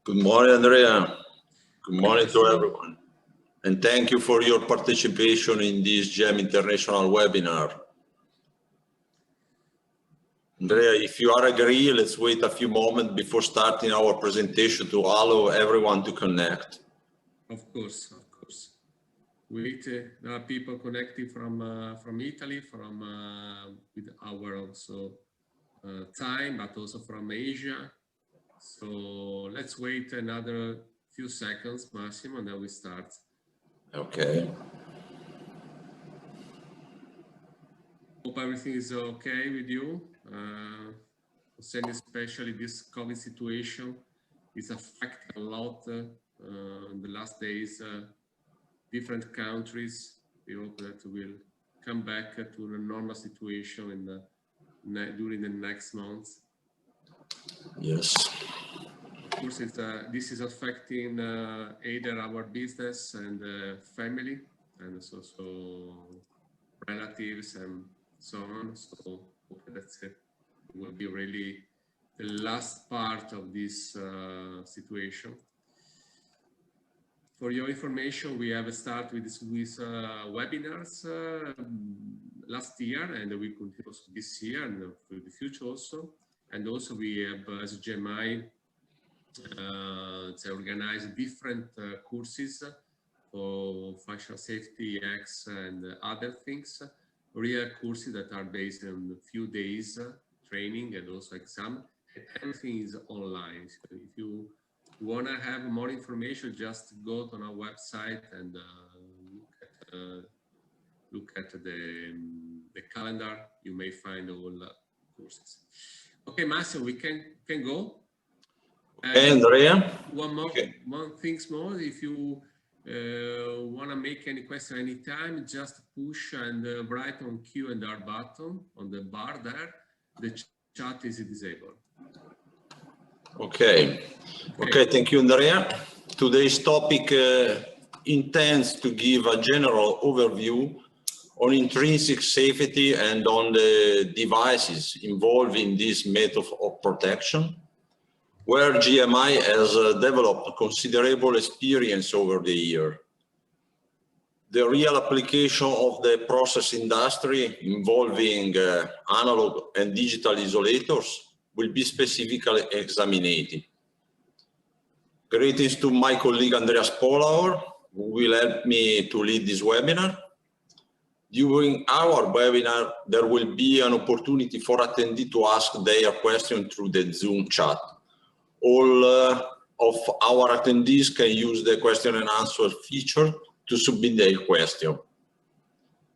Good morning, Andrea. Good morning to everyone. And thank you for your participation in this GEM International webinar. Andrea, if you are agree, let's wait a few moments before starting our presentation to allow everyone to connect. Of course, of course. There are people connecting from Italy, with our also time, but also from Asia. So let's wait another few seconds, Massimo, and then we start. Okay. Hope everything is okay with you. Especially this COVID situation is affecting a lot in the last days. Different countries. We hope that we'll come back to a normal situation during the next months. Yes. Of course, this is affecting either our business and family, and also relatives and so on. So that's it. It will be really the last part of this situation. For your information, we have started with webinars last year, and we continue also this year and for the future also. And also we have, as GMI, organized different courses for functional safety, X, and other things. Real courses that are based on a few days training and also exam. And everything is online. So if you want to have more information, just go to our website and look at the calendar. You may find all the courses. Okay, Massimo, we can go. Hey, Andrea. One thing more. If you want to make any question anytime, just push and write on Q&R button on the bar there. The chat is disabled. Okay, thank you, Andrea. Today's topic intends to give a general overview on intrinsic safety and on the devices involved in this method of protection, where GMI has developed considerable experience over the year. The real application of the process industry involving analog and digital isolators will be specifically examined. Greetings to my colleague Andrea Spolaur, who will help me to lead this webinar. During our webinar, there will be an opportunity for attendees to ask their question through the Zoom chat. All of our attendees can use the question and answer feature to submit their question.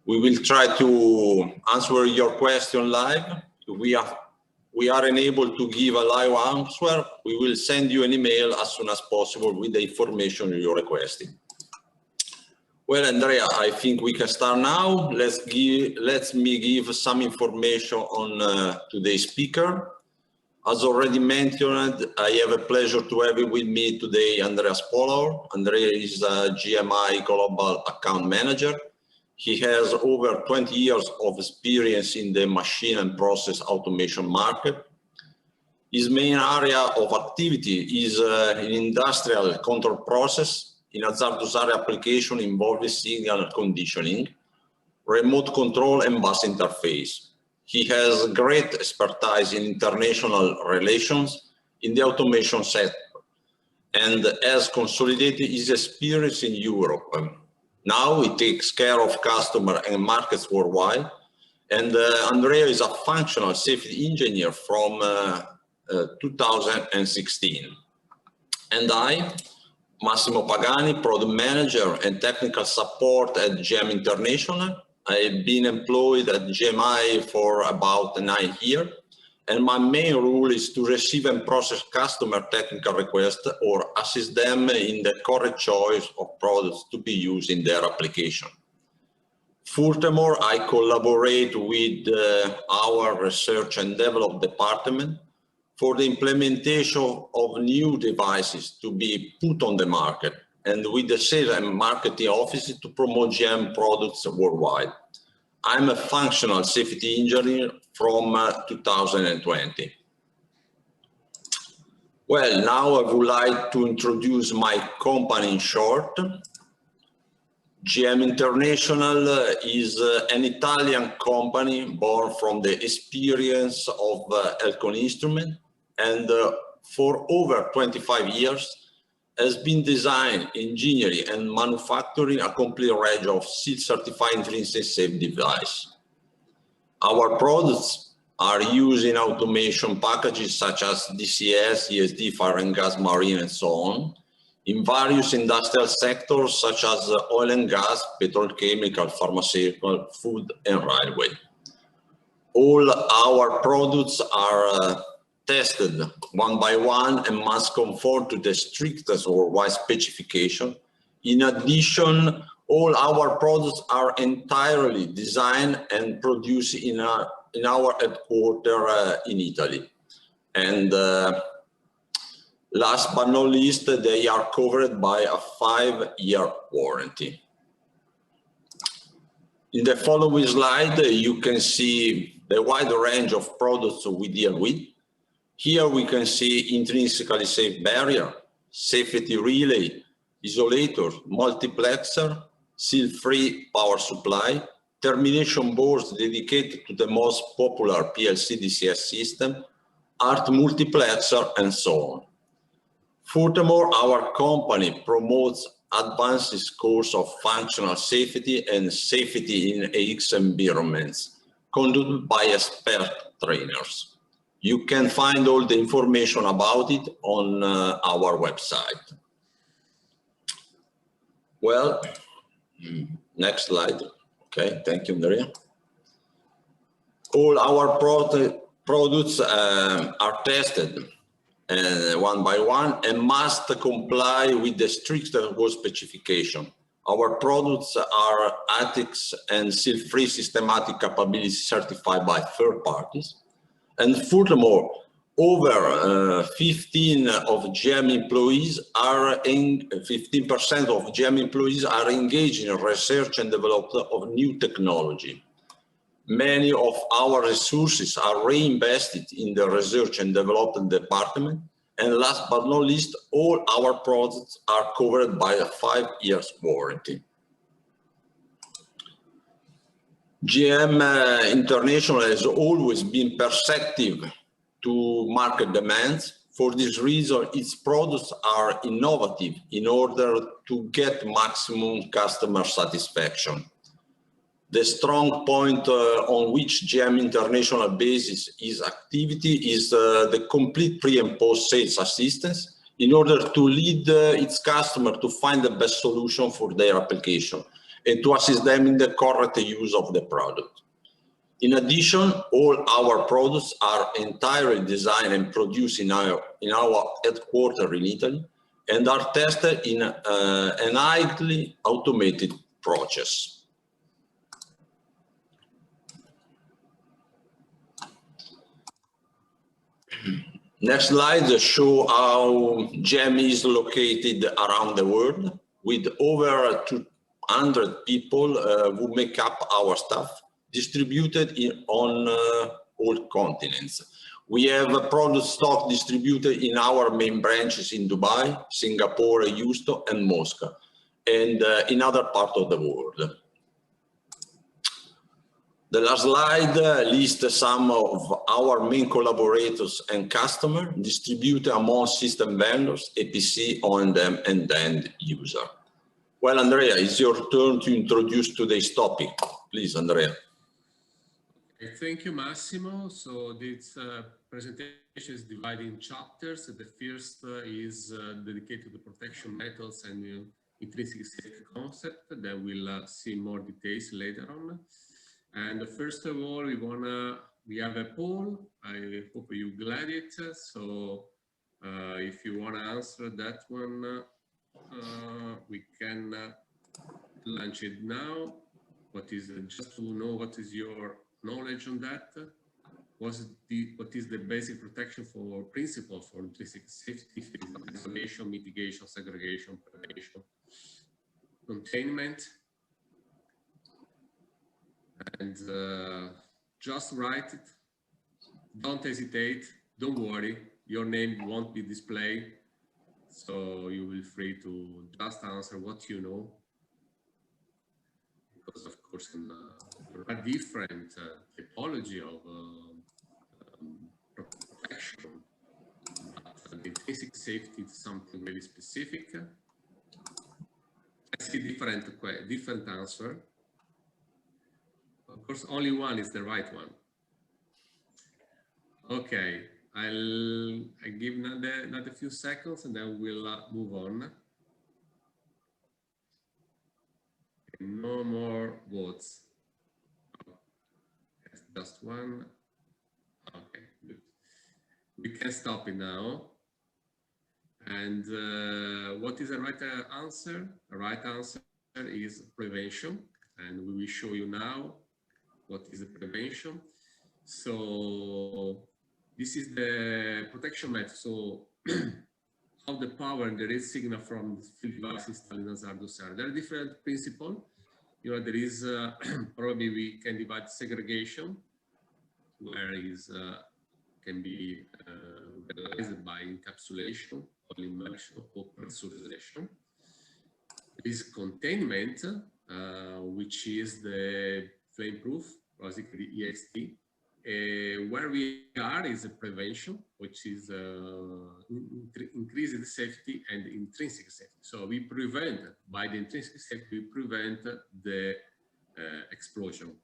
We will try to answer your question live. We are unable to give a live answer. We will send you an email as soon as possible with the information you're requesting. Well, Andrea, I think we can start now. Let me give some information on today's speaker. As already mentioned, I have a pleasure to have with me today Andrea Spolaur. Andrea is a GMI Global Account Manager. He has over 20 years of experience in the machine and process automation market. His main area of activity is in industrial control process, in hazardous area application involving signal conditioning, remote control, and bus interface. He has great expertise in international relations in the automation sector and has consolidated his experience in Europe. Now he takes care of customers and markets worldwide. And Andrea is a functional safety engineer from 2016. And I, Massimo Pagani, product manager and technical support at GEM International. I've been employed at GMI for about 9 years, and my main role is to receive and process customer technical requests or assist them in the correct choice of products to be used in their application. Furthermore, I collaborate with our research and development department for the implementation of new devices to be put on the market, and with the sales and marketing office to promote GM products worldwide. I'm a functional safety engineer from 2020. Well, now I would like to introduce my company in short. GM International is an Italian company born from the experience of Elcon Instrument, and for over 25 years has been designing, engineering and manufacturing a complete range of seal-certified intrinsically safe devices. Our products are used in automation packages such as DCS, ESD, fire and gas, marine, and so on, in various industrial sectors such as oil and gas, petrochemical, pharmaceutical, food, and railway. All our products are tested one by one and must conform to the strictest worldwide specification. In addition, all our products are entirely designed and produced in our headquarters in Italy. And last but not least, they are covered by a 5-year warranty. In the following slide, you can see the wide range of products we deal with. Here we can see intrinsically safe barrier, safety relay, isolator, multiplexer, seal-free power supply, termination boards dedicated to the most popular PLC DCS system, ART multiplexer, and so on. Furthermore, our company promotes advanced course of functional safety and safety in AX environments conducted by expert trainers. You can find all the information about it on our website. Well, next slide. Okay, thank you, Andrea. All our products are tested one by one and must comply with the strict world specification. Our products are ATIX and seal-free systematic capability certified by third parties. And furthermore, over 15% of GM employees are engaged in research and development of new technology. Many of our resources are reinvested in the research and development department. And last but not least, all our products are covered by a 5-year warranty. GM International has always been perceptive to market demands. For this reason, its products are innovative in order to get maximum customer satisfaction. The strong point on which GM International bases its activity is the complete pre- and post-sales assistance in order to lead its customer to find the best solution for their application and to assist them in the correct use of the product. In addition, all our products are entirely designed and produced in our headquarters in Italy and are tested in an highly automated process. Next slide shows how GM is located around the world, with over 200 people who make up our staff, distributed on all continents. We have a product stock distributed in our main branches in Dubai, Singapore, Houston, and Moscow, and in other parts of the world. The last slide lists some of our main collaborators and customers distributed among system vendors, APC, O&M, and end user. Well, Andrea, it's your turn to introduce today's topic. Please, Andrea. Okay, thank you, Massimo. So this presentation is divided in chapters. The first is dedicated to the protection methods and intrinsically safe concept. Then we'll see more details later on. And first of all, we have a poll. I hope you glad it. So if you want to answer that one, we can launch it now. Just to know what is your knowledge on that? What is the basic protection for principle for intrinsic safety, isolation, mitigation, segregation, prevention, containment? And just write it. Don't hesitate. Don't worry. your name won't be displayed, so you will free to just answer what you know, because of course there are different typology of protection, but the intrinsic safety is something really specific. I see different answer. Of course, only one is the right one. Okay, I'll give another few seconds and then we'll move on. No more votes. Just one. Okay, good. We can stop it now. And what is the right answer? The right answer is prevention. And we will show you now what is the prevention. So this is the protection method. So how the power and the rate signal from the field device installed in Hazardous Area. There are different principles. You know, there is probably we can divide segregation, where is can be realized by encapsulation or immersion or pressurization. There is containment, which is the flame proof, basically EXT. Where we are is a prevention, which is increasing the safety and intrinsic safety. So we prevent, by the intrinsic safety, we prevent the explosion.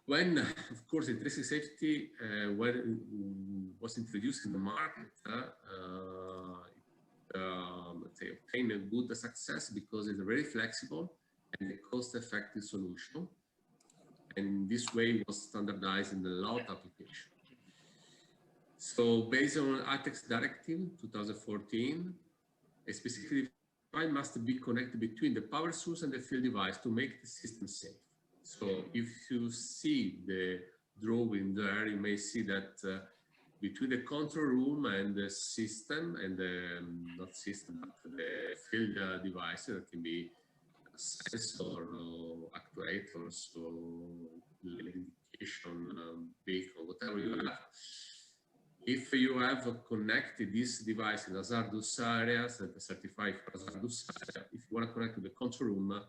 When, of course, intrinsic safety was introduced in the market, let's say, obtained a good success because it's a very flexible and a cost-effective solution. And this way it was standardized in the lot application. So based on ATEX Directive 2014, a specific device must be connected between the power source and the field device to make the system safe. So if you see the drawing there, you may see that between the control room and the system, and the, not system, but the field device, that can be sensor or actuators or indication vehicle, whatever you have. If you have connected this device in hazardous areas and certified for hazardous area, if you want to connect to the control room,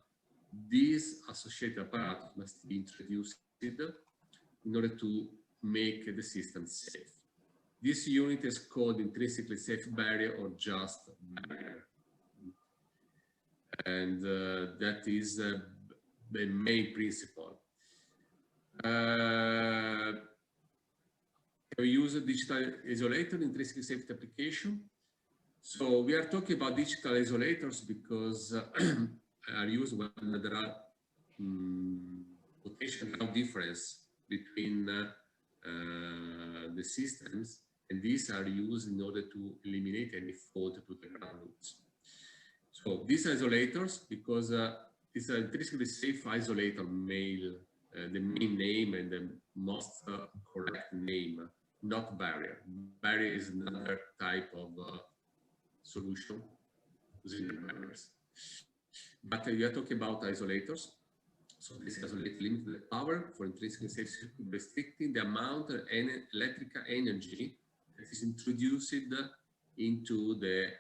these associated apparatus must be introduced in order to make the system safe. This unit is called intrinsically safe barrier or just barrier. And that is the main principle. We use a digital isolator in intrinsically safety application. So we are talking about digital isolators because are used when there are potential difference between the systems, and these are used in order to eliminate any fault to the ground roots. So these isolators, because it's an intrinsically safe isolator the main name and the most correct name, not barrier. Barrier is another type of solution using the barriers. But we are talking about isolators. So this isolator limits the power for intrinsically safe, restricting the amount of electrical energy that is introduced into the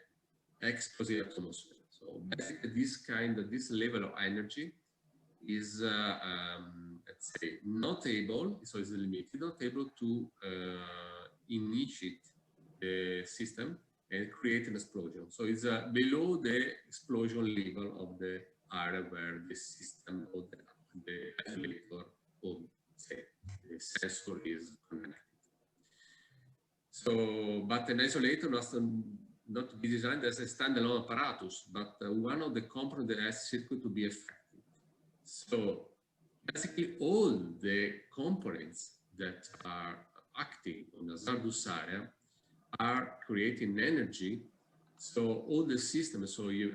explosive atmosphere. So basically this level of energy is, let's say, not able, so it's limited, not able to initiate the system and create an explosion. So it's below the explosion level of the area where the system or the isolator or say the sensor is connected. So, but an isolator must not be designed as a standalone apparatus, but one of the components that has circuit to be effective. So basically all the components that are acting on the hazardous area are creating energy. So all the systems, so you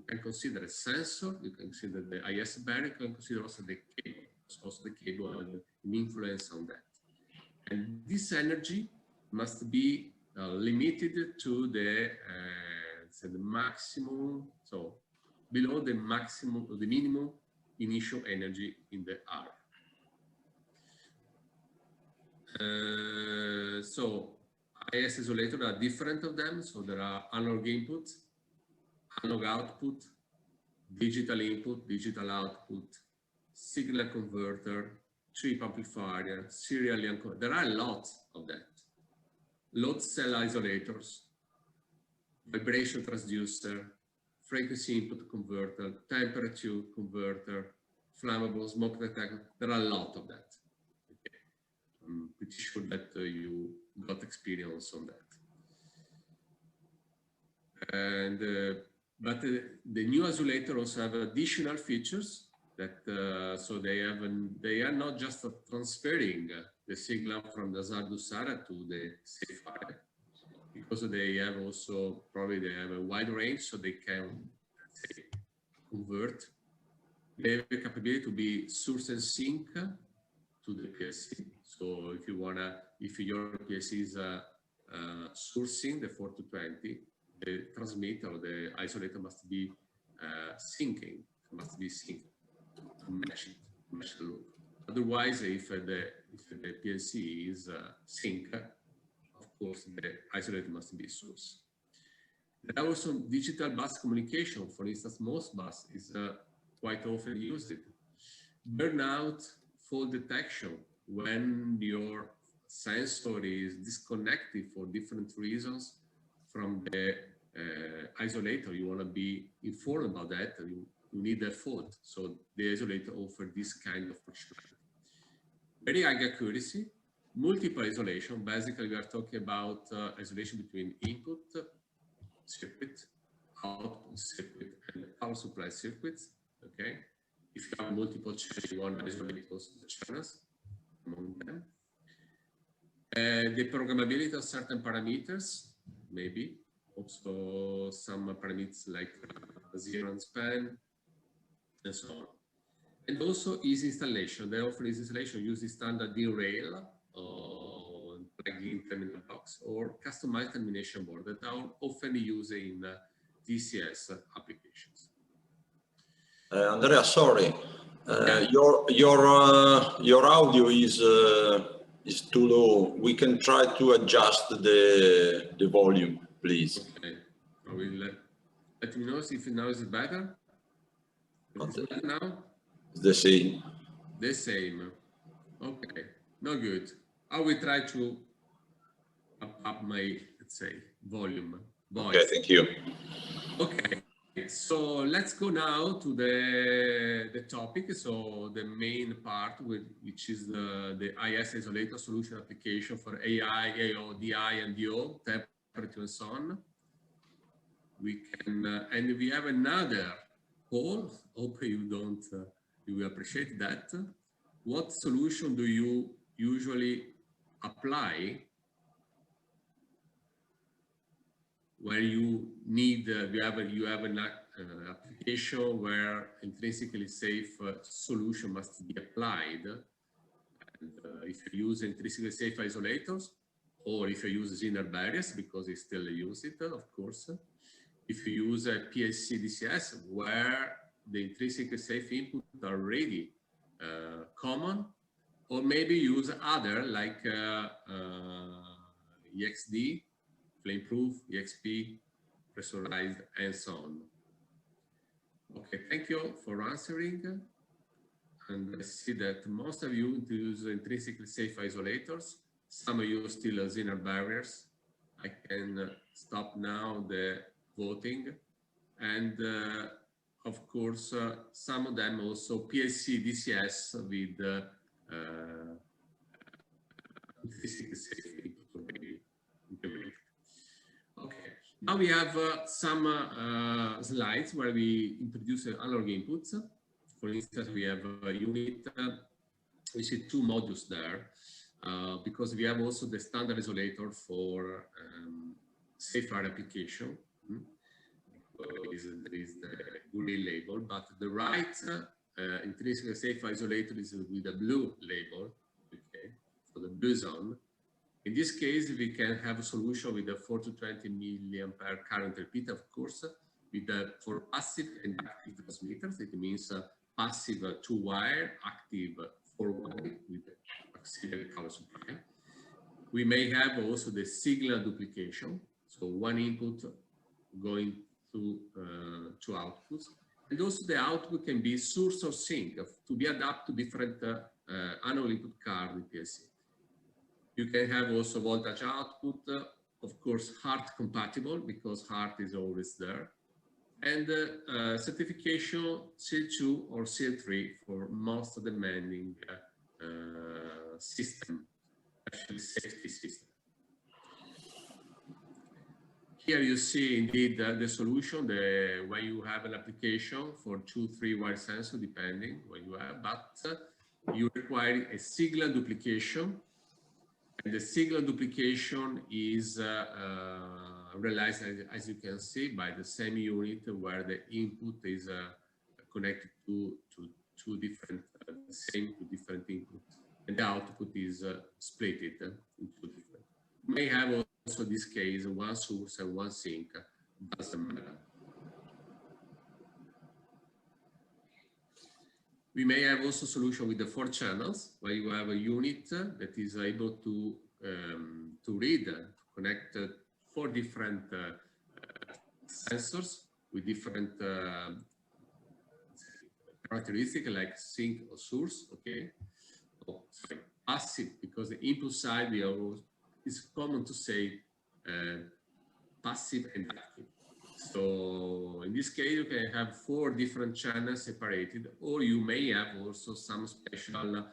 can consider a sensor, you can consider the IS barrier, you can consider also the cable. Also the cable has an influence on that. And this energy must be limited to the maximum, so below the maximum, the minimum initial energy in the area. so IS isolators are different of them. So there are analog input, analog output, digital input, digital output, signal converter, chip amplifier, serial encoder. There are lots of that. Load cell isolators, vibration transducer, frequency input converter, temperature converter, flammable smoke detector. There are a lot of that. Okay. I'm pretty sure that you got experience on that. And but the new isolator also have additional features that so they are not just transferring the signal from the hazardous area to the safe area, because they have also they have a wide range, so they can say, convert. They have the capability to be source and sink to the PLC. So if your PLC is sourcing the 4 to 20, the transmitter or the isolator must be syncing to match the loop. Otherwise, if the PLC is sync, of course, the isolator must be source. There are also digital bus communication. For instance, Modbus is quite often used. Burnout fault detection, when your sensor is disconnected for different reasons from the isolator, you want to be informed about that, and you need a fault. So the isolator offers this kind of functionality. Very high accuracy, multiple isolation. Basically, we are talking about isolation between input circuit, output circuit, and power supply circuits. Okay, if you have multiple channels, you want to isolate also the channels among them. The programmability of certain parameters, maybe also some parameters like zero and span, and so on. And also easy installation. They offer easy installation using standard D-rail or plug-in terminal box or customized termination board that are often used in DCS applications. Andrea, sorry, your audio is too low. We can try to adjust the volume, please. Okay. I will let me know if now is it better. Is it better now? It's the same. The same. Okay. No good. I will try to up my, let's say, volume. Voice. Okay, thank you. Okay. So let's go now to the topic. So the main part, which is the IS isolator solution application for AI, AO, DI, and DO, temperature, and so on. We can, and we have another poll. Hope you don't, you will appreciate that. What solution do you usually apply where you need, you have an application where intrinsically safe solution must be applied? And if you use intrinsically safe isolators, or if you use Zener barriers, because they still use it, of course. If you use a PLC DCS, where the intrinsically safe input are already common, or maybe use other like EXD, flame-proof, EXP, pressurized, and so on. Okay, thank you for answering. And I see that most of you use intrinsically safe isolators. Some of you still Zener barriers. I can stop now the voting. And of course, some of them also PLC DCS with intrinsically safe input already implemented. Okay, now we have some slides where we introduce analog inputs. For instance, we have a unit, we see two modules there, because we have also the standard isolator for safe area application. There is the green label, but the right intrinsically safe isolator is with the blue label, okay, for the blue zone. In this case, we can have a solution with a 4 to 20 milliampere current repeater, of course, with for passive and active transmitters. It means passive 2-wire, active 4-wire with auxiliary power supply. We may have also the signal duplication, so one input going to two outputs, and also the output can be source or sink to be adapted to different analog input card in PLC. You can have also voltage output, of course, HART compatible because HART is always there, and certification CL2 or CL3 for most demanding system, especially safety system. Here you see indeed the solution, when you have an application for 2-3 wire sensor, depending what you have, but you require a signal duplication, and the signal duplication is realized, as you can see, by the same unit where the input is connected to two different, same to different inputs, and the output is split into different. You may have also this case one source and one sink, doesn't matter. We may have also solution with the 4 channels, where you have a unit that is able to read, to connect 4 different sensors with different characteristics like sink or source. Okay, oh, sorry, passive, because the input side is common to say passive and active. So in this case, you can have 4 different channels separated, or you may have also some special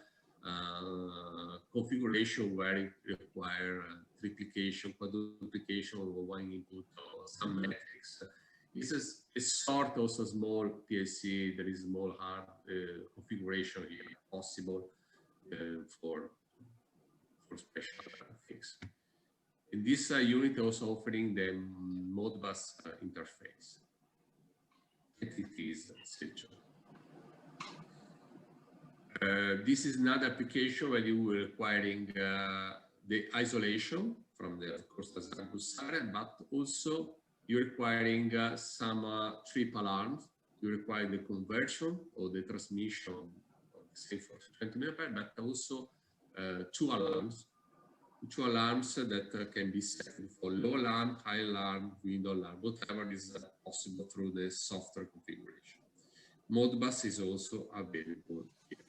configuration where it requires triplication, quadruplication, or one input, or some metrics. This is a sort also small PLC. There is small hard configuration here possible for special things. In this unit also offering the Modbus interface. It is essential. This is another application where you are requiring the isolation from the, of course, Hazardous Area, but also you're requiring some trip alarms. You require the conversion or the transmission of the same for 20 milliampere, but also 2 alarms. 2 alarms that can be set for low alarm, high alarm, window alarm, whatever is possible through the software configuration. Modbus is also available here.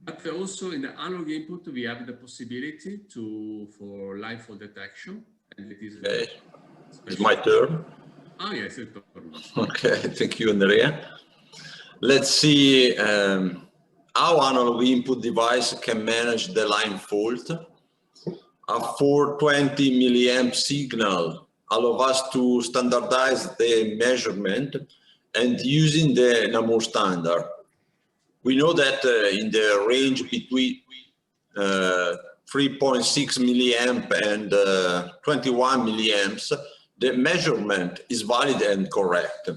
But also in the analog input, we have the possibility for line fault detection, and it is. Okay. It's my turn. Oh yes, it's okay. Thank you, Andrea. Let's see. How analog input device can manage the line fault. A 420 milliamp signal allows us to standardize the measurement and using the NAMO standard. We know that in the range between 3.6 milliamp and 21 milliamps, the measurement is valid and correct.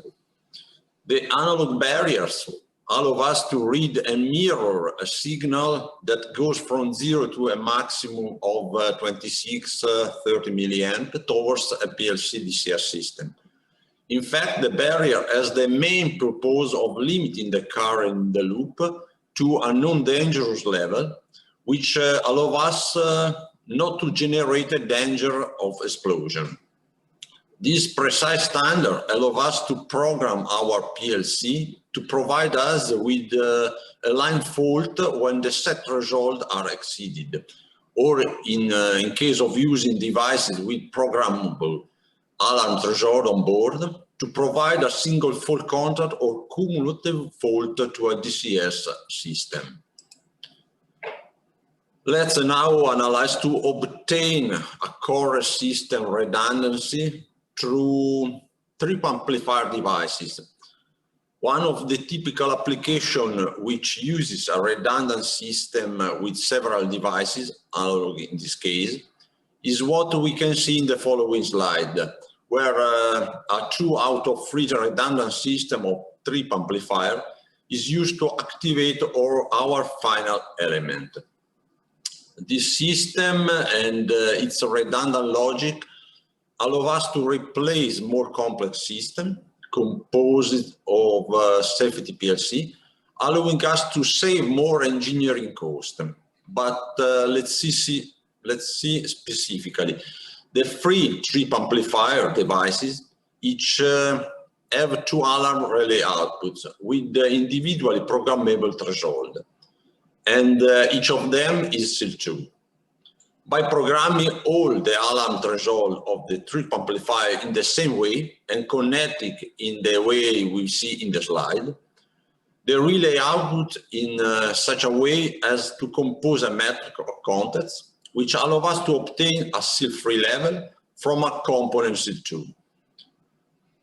The analog barriers allow us to read and mirror a signal that goes from 0 to a maximum of 26, 30 milliamp towards a PLC DCS system. In fact, the barrier has the main purpose of limiting the current in the loop to a non-dangerous level, which allow us not to generate a danger of explosion. This precise standard allows us to program our PLC to provide us with a line fault when the set thresholds are exceeded, or in case of using devices with programmable alarm threshold on board, to provide a single fault contact or cumulative fault to a DCS system. Let's now analyze to obtain a core system redundancy through trip amplifier devices. One of the typical applications which uses a redundant system with several devices, analog in this case, is what we can see in the following slide, where a 2 out of 3 redundant system of trip amplifier is used to activate our final element. This system and its redundant logic allow us to replace more complex systems composed of safety PLC, allowing us to save more engineering cost. but let's see specifically. The three trip amplifier devices each have two alarm relay outputs with the individually programmable threshold, and each of them is SIL2. By programming all the alarm threshold of the trip amplifier in the same way and connecting in the way we see in the slide, the relay output in such a way as to compose a metric of contacts, which allow us to obtain a SIL3 level from a component SIL2.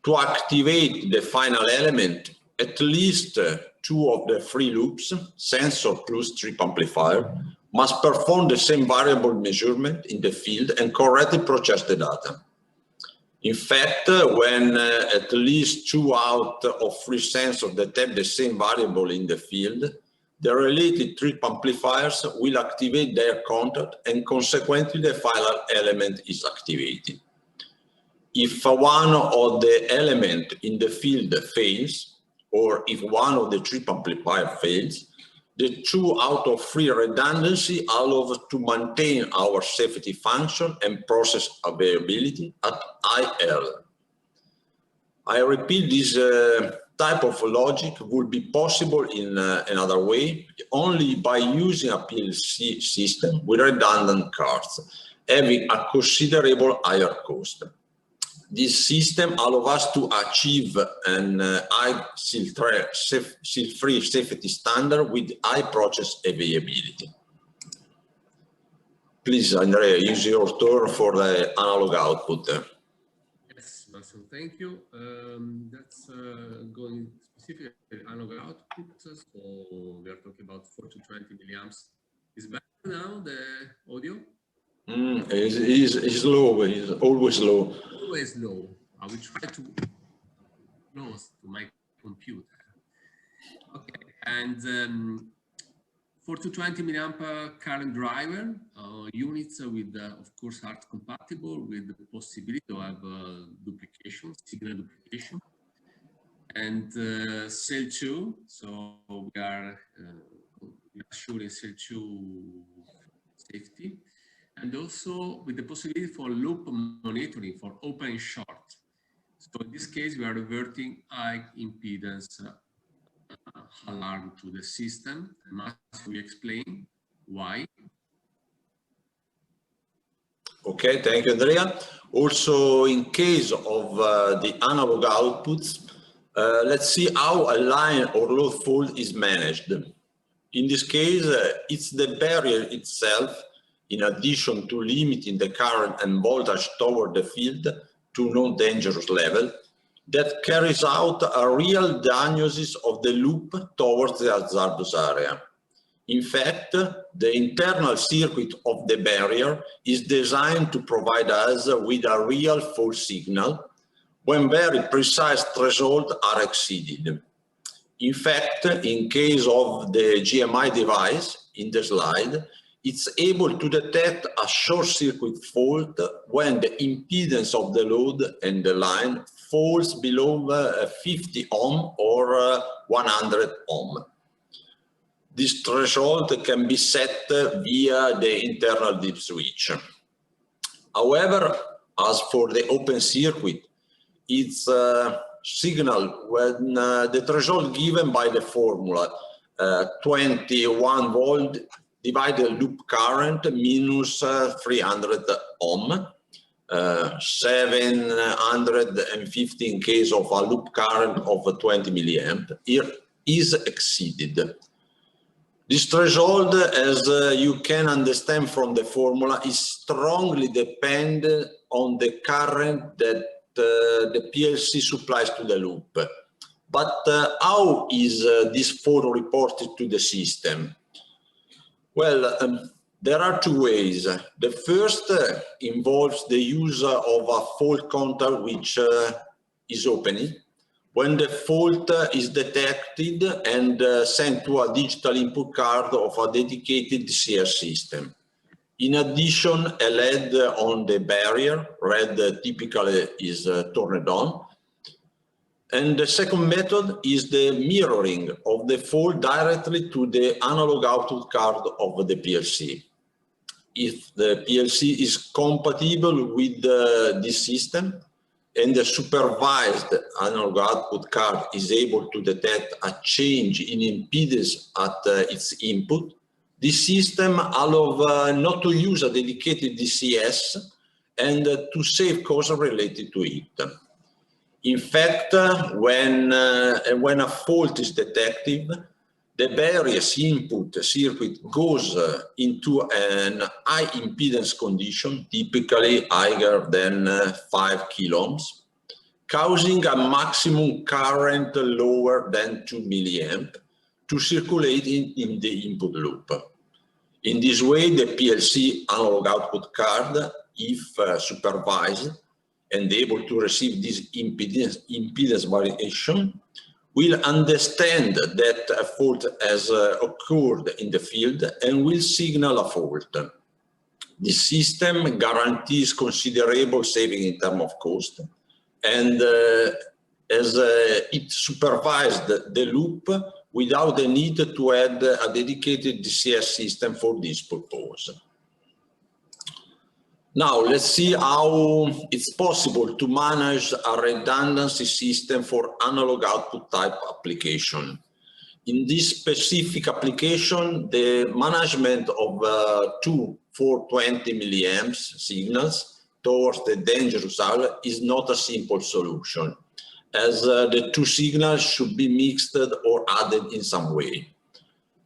To activate the final element, at least two of the three loops, sensor plus trip amplifier, must perform the same variable measurement in the field and correctly process the data. In fact, when at least 2 out of 3 sensors detect the same variable in the field, the related trip amplifiers will activate their contact and consequently the final element is activated. If one of the elements in the field fails, or if one of the trip amplifier fails, the 2 out of 3 redundancy allow us to maintain our safety function and process availability at high error. I repeat, this type of logic would be possible in another way, only by using a PLC system with redundant cards, having a considerable higher cost. This system allows us to achieve an high SIL3 safety standard with high process availability. Please, Andrea, use your turn for the analog output. Yes, Massimo, thank you. That's going specifically analog output. So we are talking about 4 to 20 milliamps. Is better now the audio? It's low. It's always low. Always low. I will try to close to my computer. Okay, and 4 to 20 milliamp current driver units with, of course, are compatible with the possibility to have duplication, signal duplication, and SIL2. So we are assuring SIL2 safety. And also with the possibility for loop monitoring for open and short. So in this case, we are reverting high impedance alarm to the system. Must we explain why? Okay, thank you, Andrea. Also, in case of the analog outputs, let's see how a line or load fault is managed. In this case, it's the barrier itself, in addition to limiting the current and voltage toward the field to non-dangerous level, that carries out a real diagnosis of the loop towards the hazardous area. In fact, the internal circuit of the barrier is designed to provide us with a real fault signal when very precise thresholds are exceeded. In fact, in case of the GMI device in the slide, it's able to detect a short circuit fault when the impedance of the load and the line falls below 50 ohm or 100 ohm. This threshold can be set via the internal dip switch. However, as for the open circuit, it's signal when the threshold given by the formula 21 volt divided loop current minus 300 ohm, 750 in case of a loop current of 20 milliamp, is exceeded. This threshold, as you can understand from the formula, is strongly dependent on the current that the PLC supplies to the loop. But how is this fault reported to the system? Well, there are two ways. The first involves the use of a fault counter which is opening when the fault is detected and sent to a digital input card of a dedicated DCR system. In addition, a LED on the barrier, red typically is turned on, And the second method is the mirroring of the fault directly to the analog output card of the PLC. If the PLC is compatible with this system and the supervised analog output card is able to detect a change in impedance at its input, this system allows not to use a dedicated DCS and to save costs related to it. In fact, when a fault is detected, the various input circuit goes into an high impedance condition, typically higher than 5 kiloohms, causing a maximum current lower than 2 milliamp to circulate in the input loop. In this way, the PLC analog output card, if supervised and able to receive this impedance variation, will understand that a fault has occurred in the field and will signal a fault. This system guarantees considerable saving in terms of cost, and as it supervised the loop without the need to add a dedicated DCS system for this purpose. Now, let's see how it's possible to manage a redundancy system for analog output type application. In this specific application, the management of two 420 milliamps signals towards the dangerous area is not a simple solution, as the two signals should be mixed or added in some way.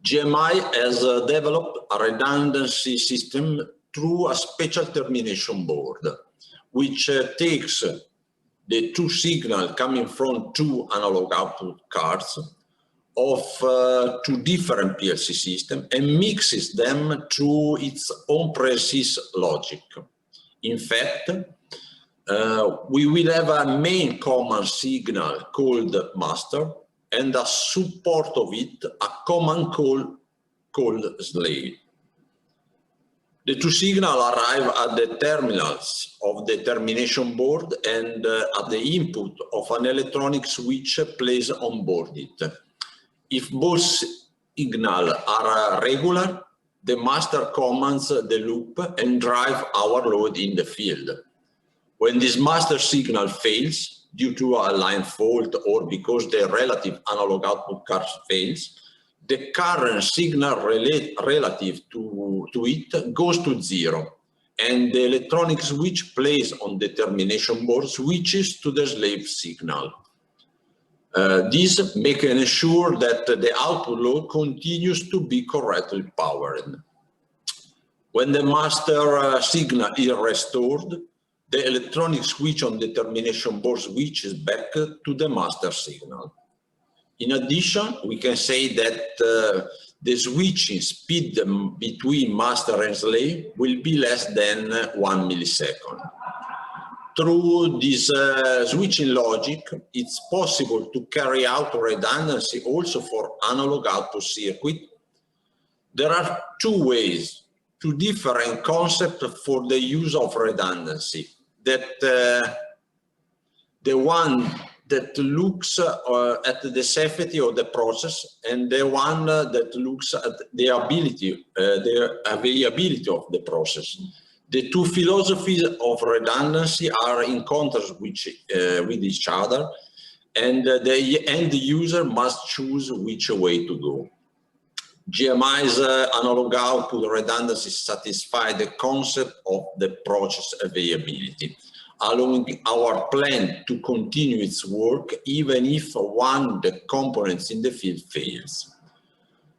GMI has developed a redundancy system through a special termination board, which takes the two signals coming from two analog output cards of two different PLC systems and mixes them through its own precise logic. In fact, we will have a main command signal called master and a support of it, a command call called slave. The two signals arrive at the terminals of the termination board and at the input of an electronic switch placed on board it. If both signals are regular, the master commands the loop and drives our load in the field. When this master signal fails due to a line fault or because the relative analog output card fails, the current signal relative to it goes to zero, and the electronic switch placed on the termination board switches to the slave signal. This makes ensure that the output load continues to be correctly powered. When the master signal is restored, the electronic switch on the termination board switches back to the master signal. In addition, we can say that the switching speed between master and slave will be less than 1 millisecond. Through this switching logic, it's possible to carry out redundancy also for analog output circuit. There are two ways, two different concepts for the use of redundancy. That the one that looks at the safety of the process, and the one that looks at the ability, the availability of the process. The two philosophies of redundancy are in contrast with each other, and the end user must choose which way to go. GMI's analog output redundancy satisfies the concept of the process availability, allowing our plant to continue its work even if one of the components in the field fails.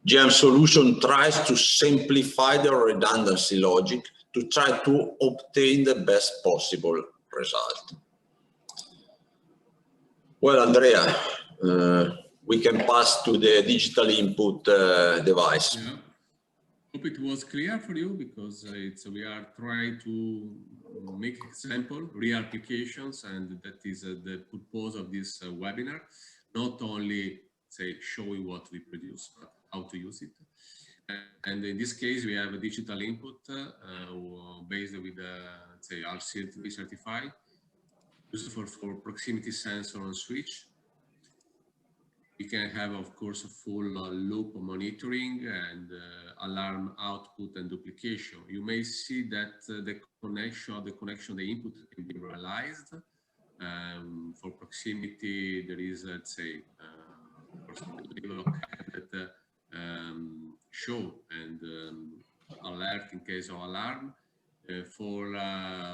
GM solution tries to simplify the redundancy logic to try to obtain the best possible result. Well, Andrea, we can pass to the digital input device. Yeah. Hope it was clear for you, because we are trying to make example, real applications, and that is the purpose of this webinar. Not only say showing what we produce, but how to use it. And in this case, we have a digital input based with say RC3 certified, used for proximity sensor on switch, You can have, of course, a full loop monitoring and alarm output and duplication. You may see that the connection, the input can be realized. For proximity, there is, let's say, level of that show and alert in case of alarm. For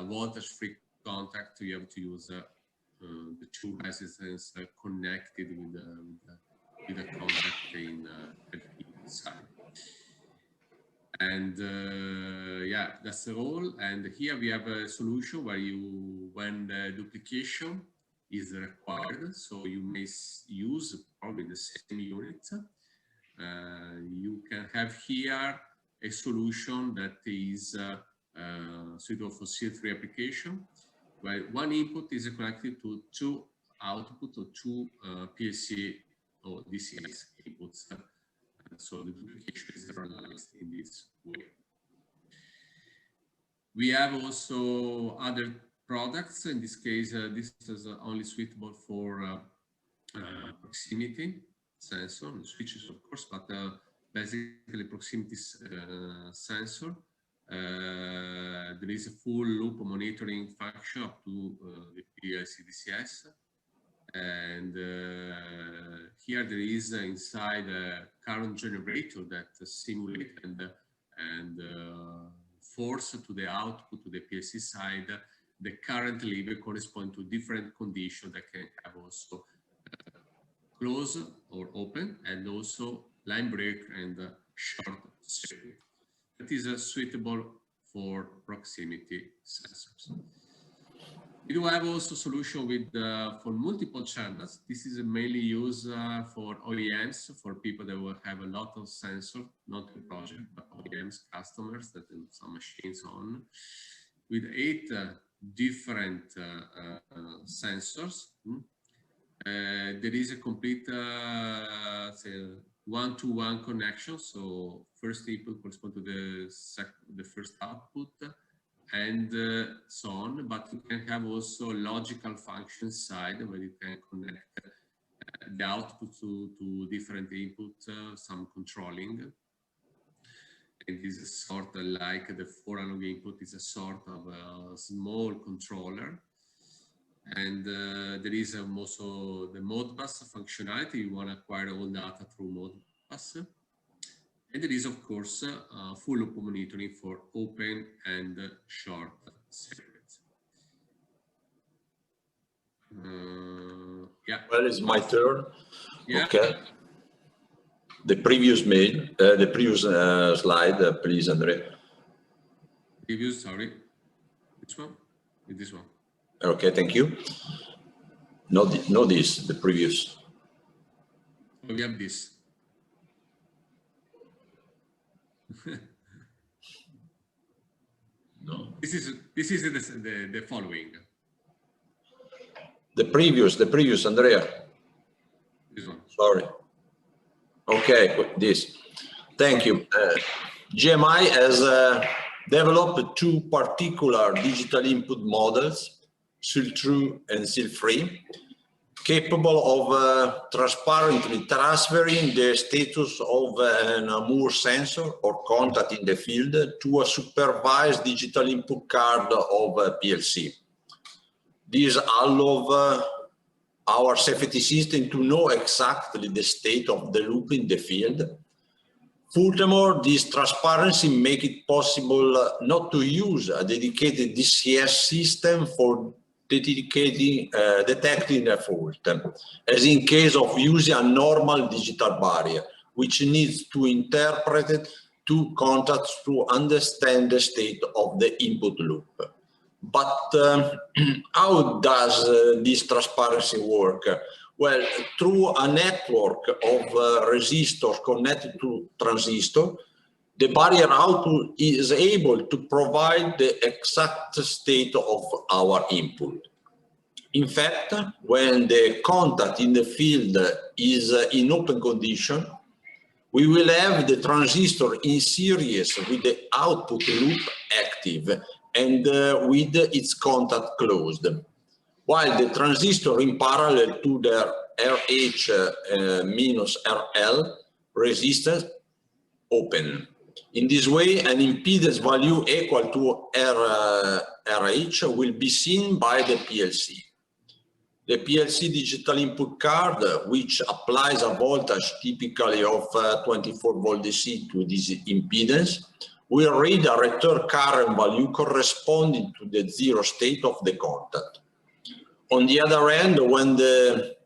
voltage-free contact, you have to use the two resistors connected with the contact inside. And yeah, that's the role. And here we have a solution where when the duplication is required, so you may use probably the same unit. You can have here a solution that is suitable for C3 application, where one input is connected to two output or two PLC or DCS inputs. So the duplication is realized in this way. We have also other products. In this case, this is only suitable for proximity sensor, switches of course, but basically proximity sensor. There is a full loop monitoring function up to the PLC DCS. And here there is inside a current generator that simulates and force to the output to the PLC side the current level correspond to different conditions that can have also close or open, and also line break and short circuit. That is suitable for proximity sensors. We do have also solution with for multiple channels. This is mainly used for OEMs, for people that will have a lot of sensors, not the project, but OEMs, customers that have some machines on, with 8 different sensors. There is a complete one-to-one connection. So first input corresponds to the first output, and so on. But you can have also logical function side where you can connect the output to different inputs, some controlling. And this is sort of like the 4 analog input is a sort of a small controller. And there is also the Modbus functionality. You want to acquire all data through Modbus. And there is, of course, full loop monitoring for open and short circuits. Yeah. Well, it's my turn. Yeah. Okay. The previous mail, the previous slide, please, Andrea. Previous, sorry. Which one? This one. Okay, thank you. No, this, the previous. Oh, we have this. No. This is the following. The previous, Andrea. This one. Sorry. Okay, this. Thank you. GMI has developed 2 particular digital input models, seal-through and seal-free, capable of transparently transferring the status of an Moore sensor or contact in the field to a supervised digital input card of a PLC. This allows our safety system to know exactly the state of the loop in the field. Furthermore, this transparency makes it possible not to use a dedicated DCS system for detecting a fault, as in case of using a normal digital barrier, which needs to interpret 2 contacts to understand the state of the input loop. But how does this transparency work? Well, through a network of resistors connected to transistor, the barrier output is able to provide the exact state of our input. In fact, when the contact in the field is in open condition, we will have the transistor in series with the output loop active and with its contact closed, while the transistor in parallel to their RH minus RL resistance open. In this way, an impedance value equal to RH will be seen by the PLC. The PLC digital input card, which applies a voltage typically of 24 volt DC to this impedance, will read a return current value corresponding to the zero state of the contact. On the other hand, when the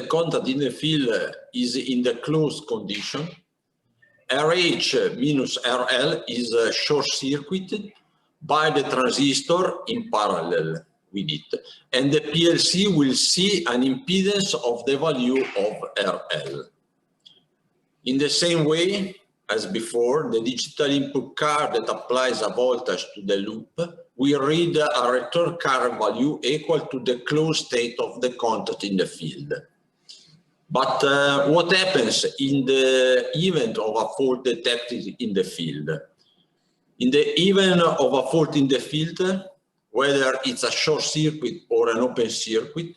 contact in the field is in the closed condition, RH minus RL is short-circuited by the transistor in parallel with it, and the PLC will see an impedance of the value of RL. In the same way as before, the digital input card that applies a voltage to the loop will read a return current value equal to the closed state of the contact in the field. But what happens in the event of a fault detected in the field? In the event of a fault in the field, whether it's a short circuit or an open circuit,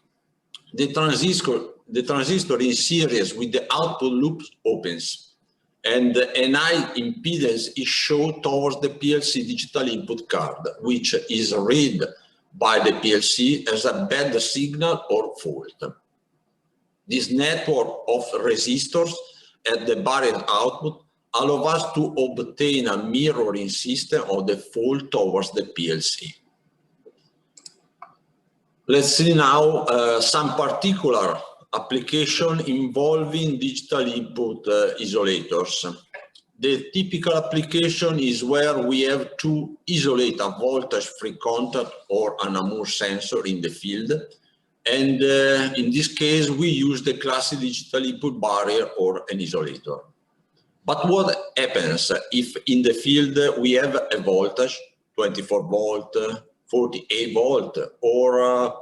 the transistor in series with the output loop opens, and an high impedance is shown towards the PLC digital input card, which is read by the PLC as a bad signal or fault. This network of resistors at the barrier output allows us to obtain a mirroring system of the fault towards the PLC. Let's see now some particular application involving digital input isolators. The typical application is where we have to isolate a voltage-free contact or an Amur sensor in the field. And in this case, we use the classic digital input barrier or an isolator. But what happens if in the field we have a voltage, 24 volt, 48 volt, or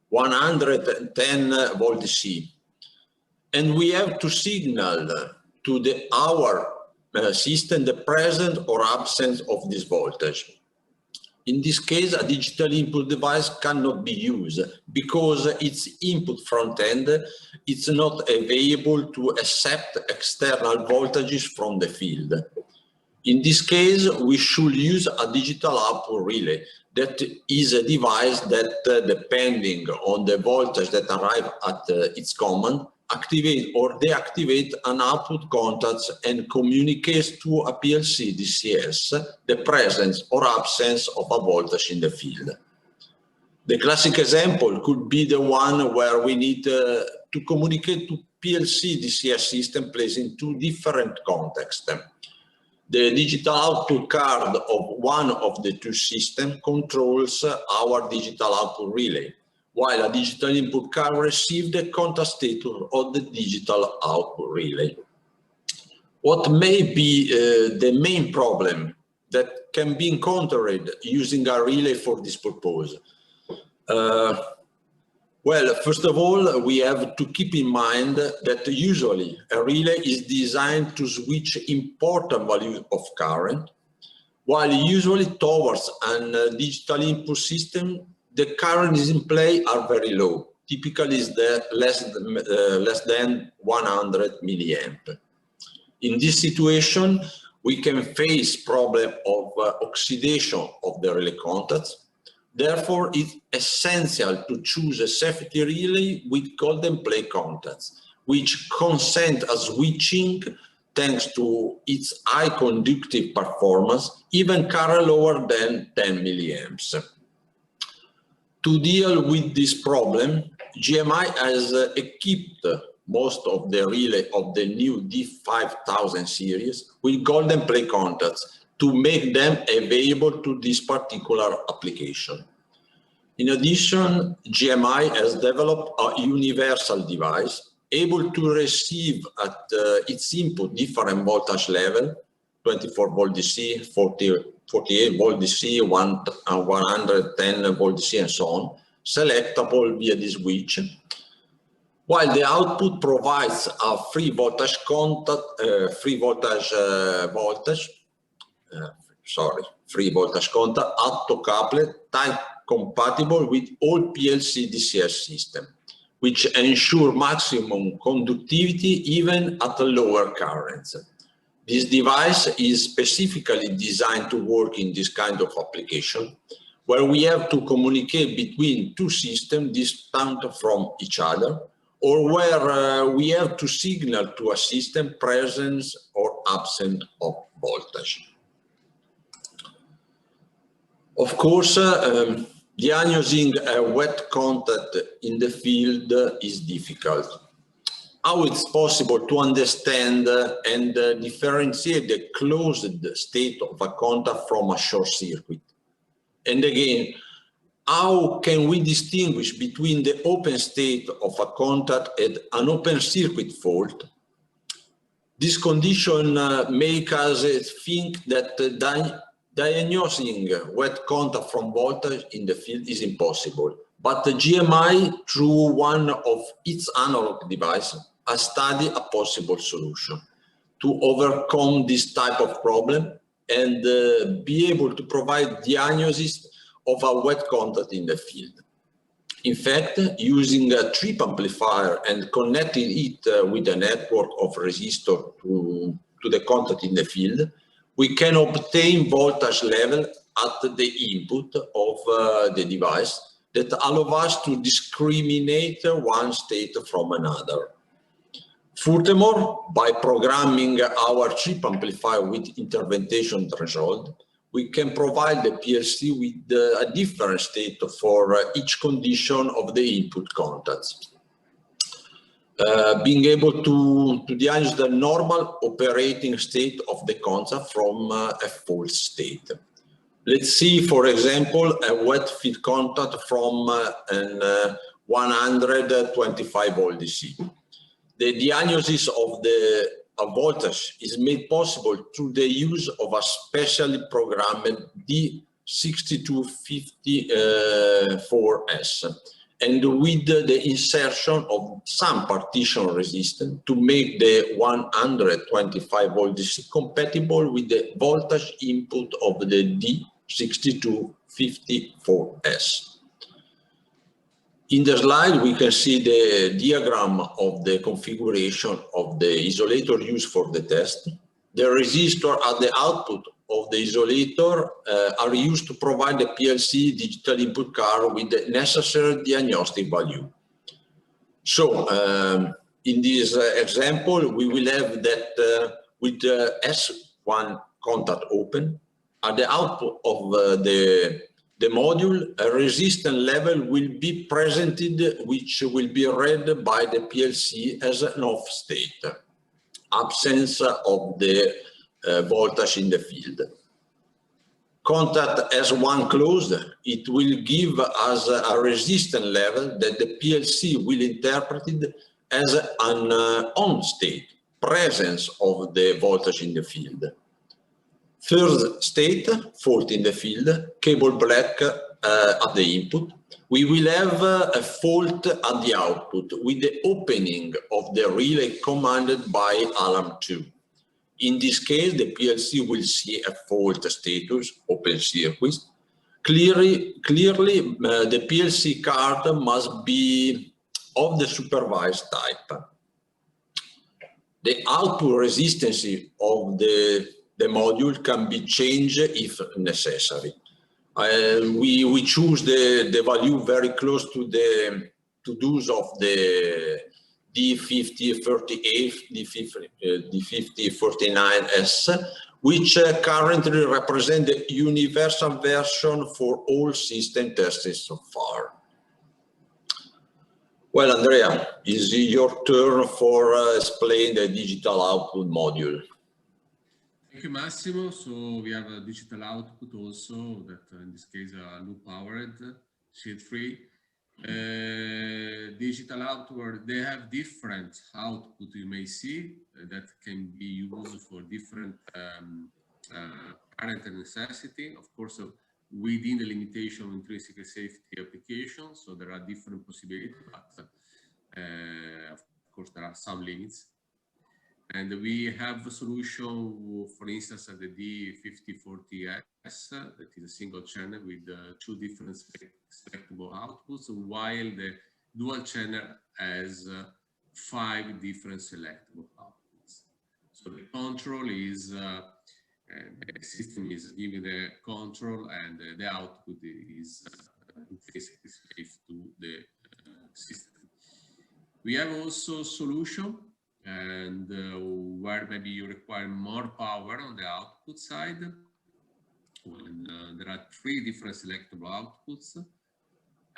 110 volt DC, and we have to signal to our system the presence or absence of this voltage? In this case, a digital input device cannot be used because its input front end is not available to accept external voltages from the field. In this case, we should use a digital output relay. That is a device that, depending on the voltage that arrives at its command, activate or deactivate an output contact and communicates to a PLC DCS the presence or absence of a voltage in the field. The classic example could be the one where we need to communicate to PLC DCS system placed in two different contexts. The digital output card of one of the two systems controls our digital output relay, while a digital input card receives the contact status of the digital output relay. What may be the main problem that can be encountered using a relay for this purpose? Well, first of all, we have to keep in mind that usually a relay is designed to switch important values of current, while usually towards a digital input system, the currents in play are very low. Typically, is less than 100 milliamp. In this situation, we can face problem of oxidation of the relay contacts. Therefore, it's essential to choose a safety relay with golden plate contacts, which consent a switching thanks to its high conductive performance, even current lower than 10 milliamps. To deal with this problem, GMI has equipped most of the relay of the new D5000 series with golden plate contacts to make them available to this particular application. In addition, GMI has developed a universal device able to receive at its input different voltage level, 24 volt DC, 48 volt DC, 110 volt DC, and so on, selectable via this switch, while the output provides a free voltage contact, free voltage optocoupled, type compatible with all PLC DCS system, which ensure maximum conductivity even at lower currents. This device is specifically designed to work in this kind of application, where we have to communicate between two systems distant from each other, or where we have to signal to a system presence or absence of voltage. Of course, diagnosing a wet contact in the field is difficult. How it's possible to understand and differentiate the closed state of a contact from a short circuit? And again, how can we distinguish between the open state of a contact and an open circuit fault? This condition makes us think that diagnosing wet contact from voltage in the field is impossible. But the GMI, through one of its analog devices, has studied a possible solution to overcome this type of problem and be able to provide diagnosis of a wet contact in the field. In fact, using a trip amplifier and connecting it with a network of resistors to the contact in the field, we can obtain voltage level at the input of the device that allow us to discriminate one state from another. Furthermore, by programming our chip amplifier with intervention threshold, we can provide the PLC with a different state for each condition of the input contacts. Being able to diagnose the normal operating state of the contact from a false state. Let's see, for example, a wet field contact from an 125 volt DC. The diagnosis of the voltage is made possible through the use of a specially programmed D6254S and with the insertion of some partition resistance to make the 125 volt DC compatible with the voltage input of the D6254S. In the slide, we can see the diagram of the configuration of the isolator used for the test. The resistors at the output of the isolator are used to provide the PLC digital input card with the necessary diagnostic value. So, in this example, we will have that with the S1 contact open, at the output of the module, a resistance level will be presented, which will be read by the PLC as an off state, absence of the voltage in the field. Contact S1 closed, it will give us a resistance level that the PLC will interpret as an on state, presence of the voltage in the field. Third state, fault in the field, cable black at the input. We will have a fault at the output with the opening of the relay commanded by alarm 2. In this case, the PLC will see a fault status, open circuit. Clearly, the PLC card must be of the supervised type. The output resistance of the module can be changed if necessary. We choose the value very close to those of the D5038, D5049S, which currently represent the universal version for all system tested so far. Well, Andrea, it's your turn for explain the digital output module. Thank you, Massimo. So we have a digital output also that in this case are loop powered, sheet free. Digital output, they have different output you may see that can be used for different current and necessity. Of course, within the limitation of intrinsically safety applications, so there are different possibilities, but of course there are some limits. And we have a solution, for instance, at the D5040S, that is a single channel with two different selectable outputs, while the dual channel has 5 different selectable outputs. So the control is, the system is giving the control, and the output is intrinsically safe to the system. We have also solution, and where maybe you require more power on the output side. When there are 3 different selectable outputs,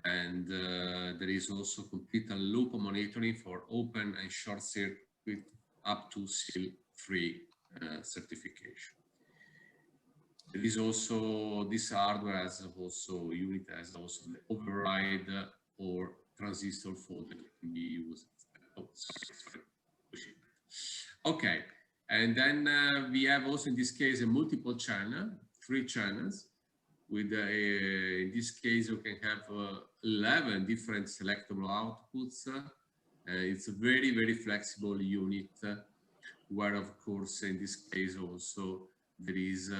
and there is also complete loop monitoring for open and short circuit up to SIL 3 certification. There is also, this hardware has also, unit has also the override or transistor fault that can be used. Oh, sorry. Okay, and then we have also in this case a multiple channel, 3 channels. With in this case, you can have 11 different selectable outputs. It's a very, very flexible unit, where of course in this case also there is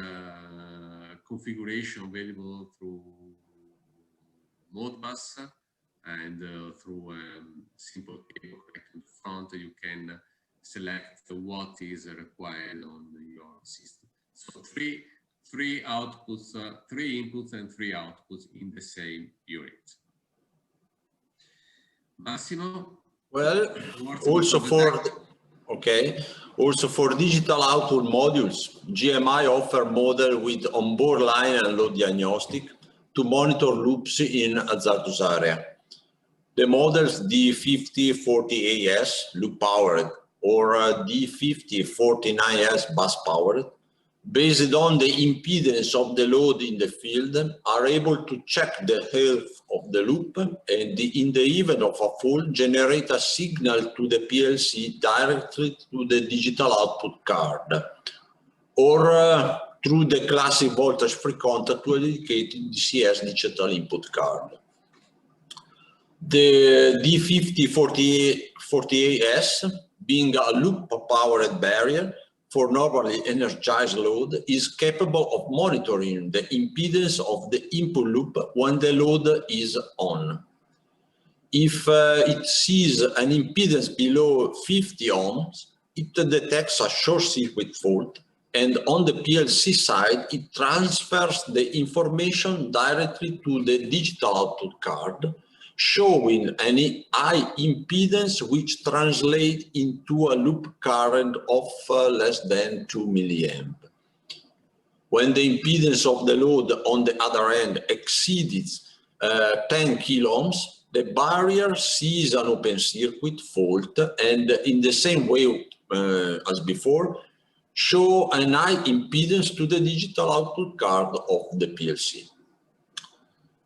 configuration available through Modbus, and through simple cable connecting to front, you can select what is required on your system. So three outputs, 3 inputs and 3 outputs in the same unit. Massimo? Well, also for also for digital output modules, GMI offer model with onboard line and load diagnostic to monitor loops in hazardous area. The models D5040AS loop powered or D5049S bus powered, based on the impedance of the load in the field, are able to check the health of the loop and in the event of a fault generate a signal to the PLC directly to the digital output card, or through the classic voltage-free contact to a dedicated DCS digital input card. The D5048S, being a loop-powered barrier for normally energized load, is capable of monitoring the impedance of the input loop when the load is on. If it sees an impedance below 50 ohms, it detects a short-circuit fault, and on the PLC side, it transfers the information directly to the digital output card, showing any high impedance which translates into a loop current of less than 2 milliamp. When the impedance of the load on the other end exceeds 10 kilo ohms, the barrier sees an open circuit fault, and in the same way as before, show a high impedance to the digital output card of the PLC.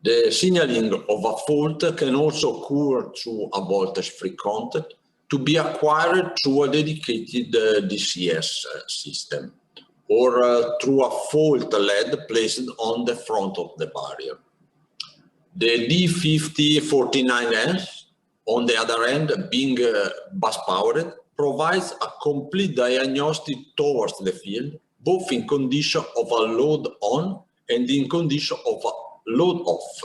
The signaling of a fault can also occur through a voltage-free contact to be acquired through a dedicated DCS system, or through a fault LED placed on the front of the barrier. The D5049S, on the other hand, being bus-powered, provides a complete diagnostic towards the field, both in condition of a load on and in condition of a load off.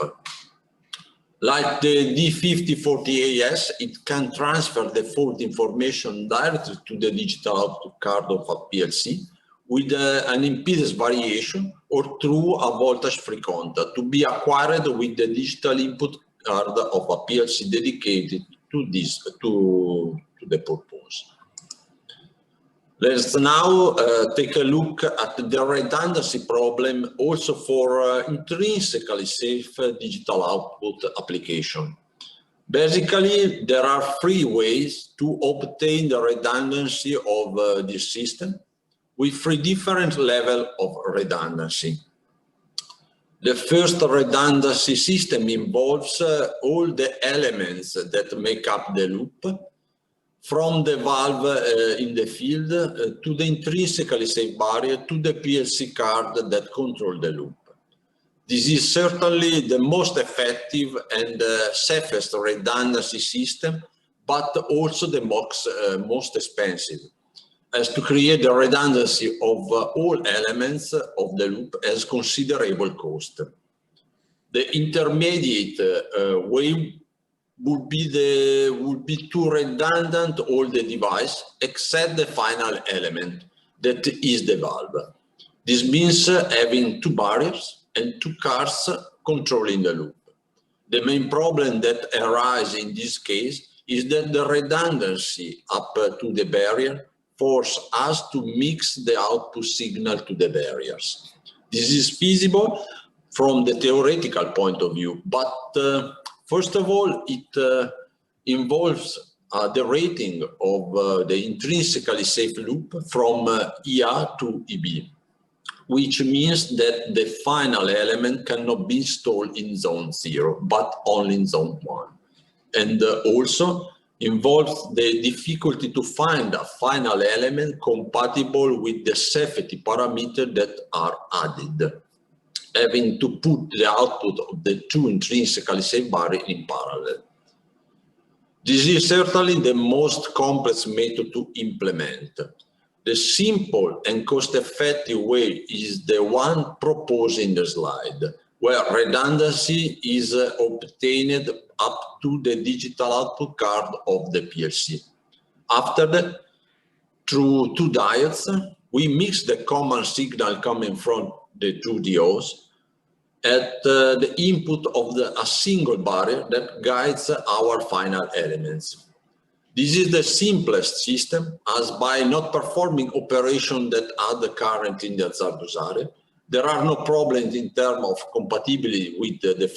Like the D5040AS, it can transfer the fault information directly to the digital output card of a PLC with an impedance variation or through a voltage-free contact to be acquired with the digital input card of a PLC dedicated to this to the purpose. Let's now take a look at the redundancy problem also for intrinsically safe digital output application. Basically, there are 3 ways to obtain the redundancy of this system with 3 different levels of redundancy. The first redundancy system involves all the elements that make up the loop, from the valve in the field to the intrinsically safe barrier to the PLC card that controls the loop. This is certainly the most effective and safest redundancy system, but also the most expensive, as to create the redundancy of all elements of the loop has considerable cost. The intermediate way would be too redundant all the device except the final element that is the valve. This means having two barriers and two cards controlling the loop. The main problem that arises in this case is that the redundancy up to the barrier forces us to mix the output signal to the barriers. This is feasible from the theoretical point of view, but first of all, it involves the rating of the intrinsically safe loop from EA to EB, which means that the final element cannot be installed in zone 0, but only in zone 1. And also involves the difficulty to find a final element compatible with the safety parameters that are added, having to put the output of the two intrinsically safe barriers in parallel. This is certainly the most complex method to implement. The simple and cost-effective way is the one proposed in the slide, where redundancy is obtained up to the digital output card of the PLC. After that, through two diodes, we mix the common signal coming from the two diodes at the input of a single barrier that guides our final elements. This is the simplest system, as by not performing operations that add the current in the hazardous area, there are no problems in terms of compatibility with the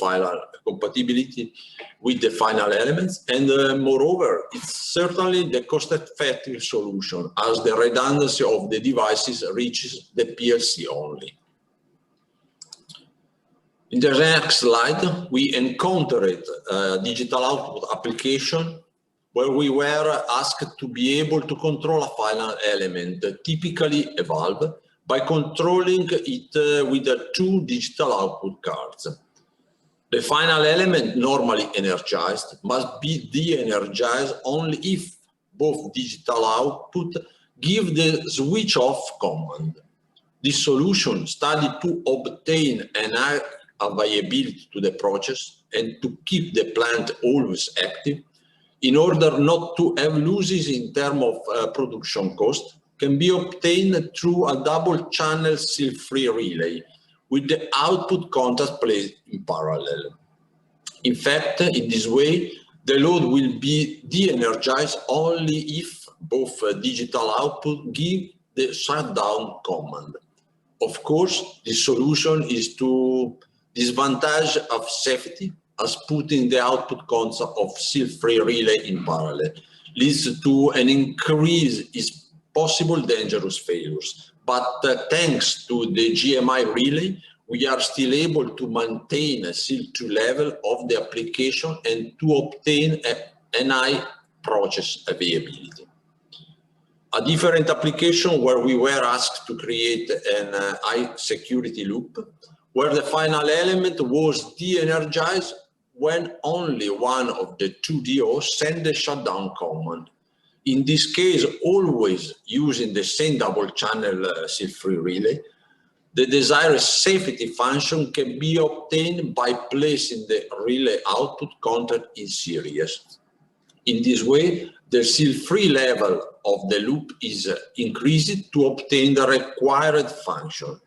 final elements, and moreover, it's certainly the cost-effective solution, as the redundancy of the devices reaches the PLC only. In the next slide, we encountered a digital output application where we were asked to be able to control a final element, typically a valve, by controlling it with two digital output cards. The final element, normally energized, must be de-energized only if both digital output give the switch off command. This solution studied to obtain an high availability to the process and to keep the plant always active, in order not to have losses in terms of production cost, can be obtained through a double-channel seal-free relay with the output contact placed in parallel. In fact, in this way, the load will be de-energized only if both digital output give the shutdown command. Of course, this solution is to disadvantage of safety, as putting the output concept of seal-free relay in parallel leads to an increase in possible dangerous failures. But thanks to the GMI relay, we are still able to maintain a seal-2 level of the application and to obtain an high process availability. A different application where we were asked to create an high security loop, where the final element was de-energized when only one of the two DOs sent the shutdown command. In this case, always using the same double-channel seal-free relay, the desired safety function can be obtained by placing the relay output contact in series. In this way, the seal-free level of the loop is increased to obtain the required function.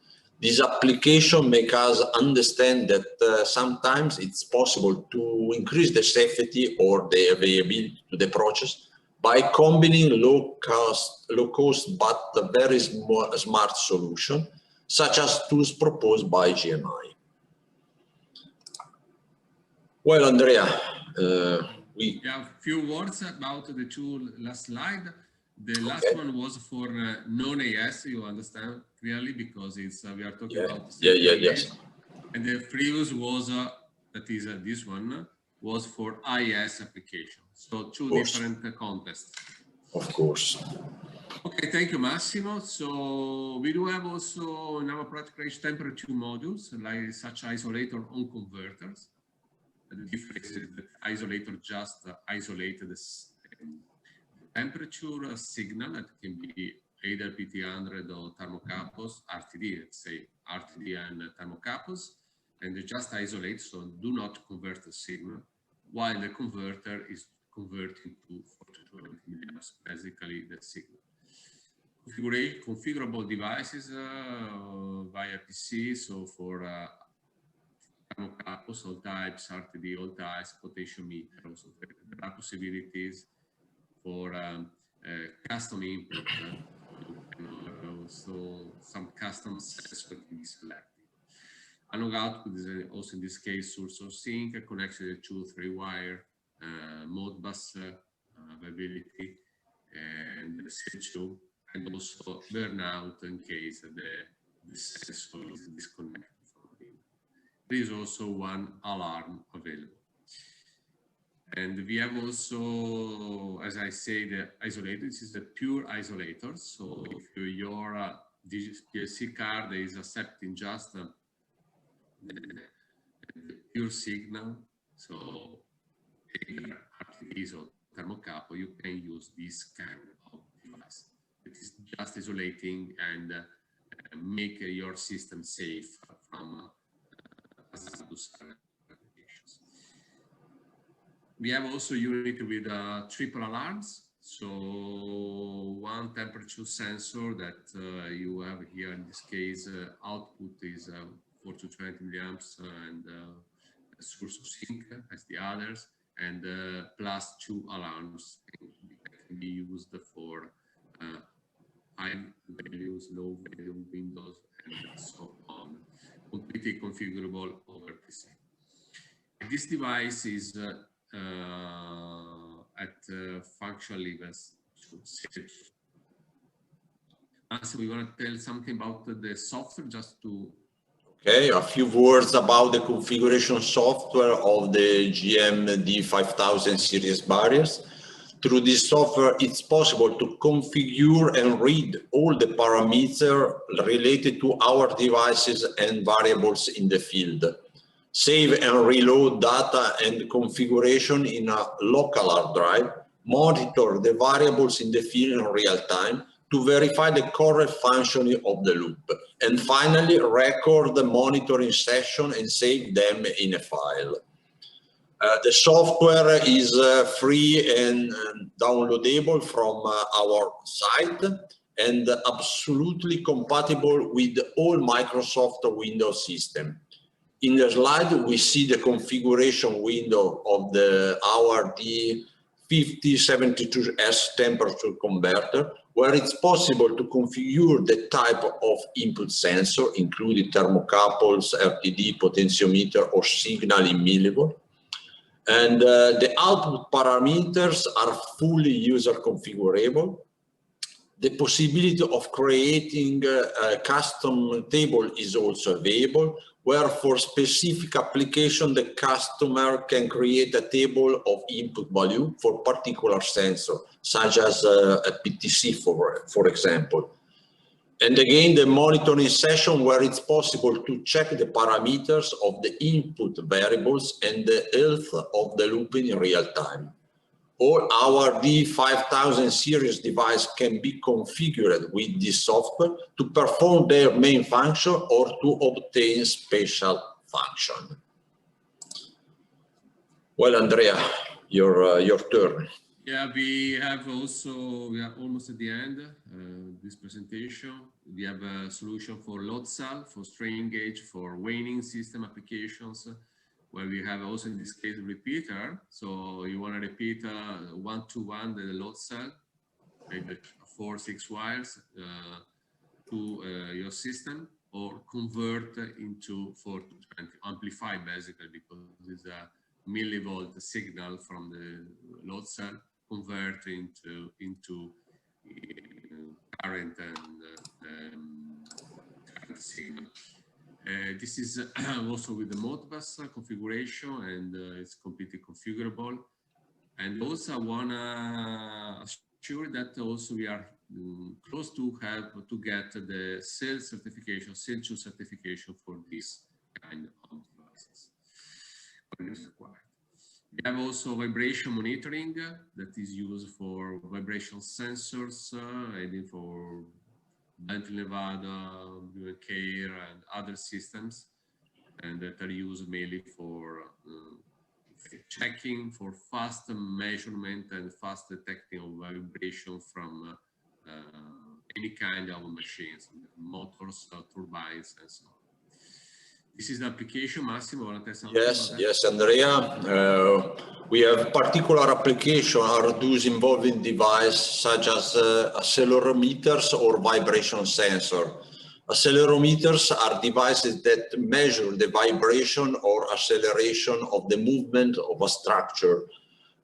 This application makes us understand that sometimes it's possible to increase the safety or the availability to the process by combining low cost but very smart solution, such as tools proposed by GMI. Well, Andrea, we have a few words about the two last slide. The last one was for non-AS, you understand clearly, because it's we are talking about yes. And the previous was that is this one was for IS application. So two different contexts. Of course. Okay, thank you, Massimo. So we do have also in our practical temperature modules, like such isolator on converters. The difference is that isolator just isolated the temperature signal that can be either PT100 or thermocouples, RTD, let's say RTD and thermocouples, and they just isolate, so do not convert the signal. while the converter is converting to 420 milliamps, basically the signal. Configurable devices via PC, so for thermocouples, all types, RTD, all types, potentiometer. Also, there are possibilities for custom input. Also, some custom sensor can be selected. Analog output is also in this case source of sync, connection to 3-wire, Modbus availability, and C2, and also burnout in case the sensor is disconnected from it. There is also one alarm available. And we have also, as I say, the isolator. This is the pure isolator. So if your PLC card is accepting just the pure signal, so RTDs or thermocouple, you can use this kind of device. It is just isolating and make your system safe from hazardous applications. We have also unit with triple alarms. So one temperature sensor that you have here in this case, output is 4 to 20 milliamps and source of sync as the others, and plus 2 alarms that can be used for high values, low value windows, and so on. Completely configurable over PC. This device is at functional levels. So we want to tell something about the software just to... Okay, a few words about the configuration software of the GMD 5000 series barriers. Through this software, it's possible to configure and read all the parameters related to our devices and variables in the field. Save and reload data and configuration in a local hard drive. Monitor the variables in the field in real time to verify the correct functioning of the loop. And finally, record the monitoring session and save them in a file. The software is free and downloadable from our site and absolutely compatible with all Microsoft Windows systems. In the slide, we see the configuration window of our D5072S temperature converter, where it's possible to configure the type of input sensor, including thermocouples, RTD, potentiometer, or signal in millivolt. And the output parameters are fully user configurable. The possibility of creating a custom table is also available, where for specific application, the customer can create a table of input value for particular sensor, such as a PTC, for example. And again, the monitoring session where it's possible to check the parameters of the input variables and the health of the looping in real time. All our D5000 series device can be configured with this software to perform their main function or to obtain special function. Well, Andrea, your turn. Yeah, we are almost at the end this presentation. We have a solution for load cell, for strain gauge, for waning system applications, where we have also in this case a repeater. So you want to repeat 1-to-1 the load cell, maybe 4 or 6 wires to your system, or convert into 4 to 20, amplify basically, because it's a millivolt signal from the load cell, convert into current and current signal. This is also with the Modbus configuration, and it's completely configurable. And also I want to assure that also we are close to get the SIL certification, SIL2 certification for this kind of devices when it's required. We have also vibration monitoring that is used for vibration sensors, and for Bentley Nevada, Care, and other systems, and that are used mainly for checking for fast measurement and fast detecting of vibration from any kind of machines, motors, turbines, and so on. This is the application. Massimo, yes, Andrea. We have particular application are those involving devices such as accelerometers or vibration sensor. Accelerometers are devices that measure the vibration or acceleration of the movement of a structure.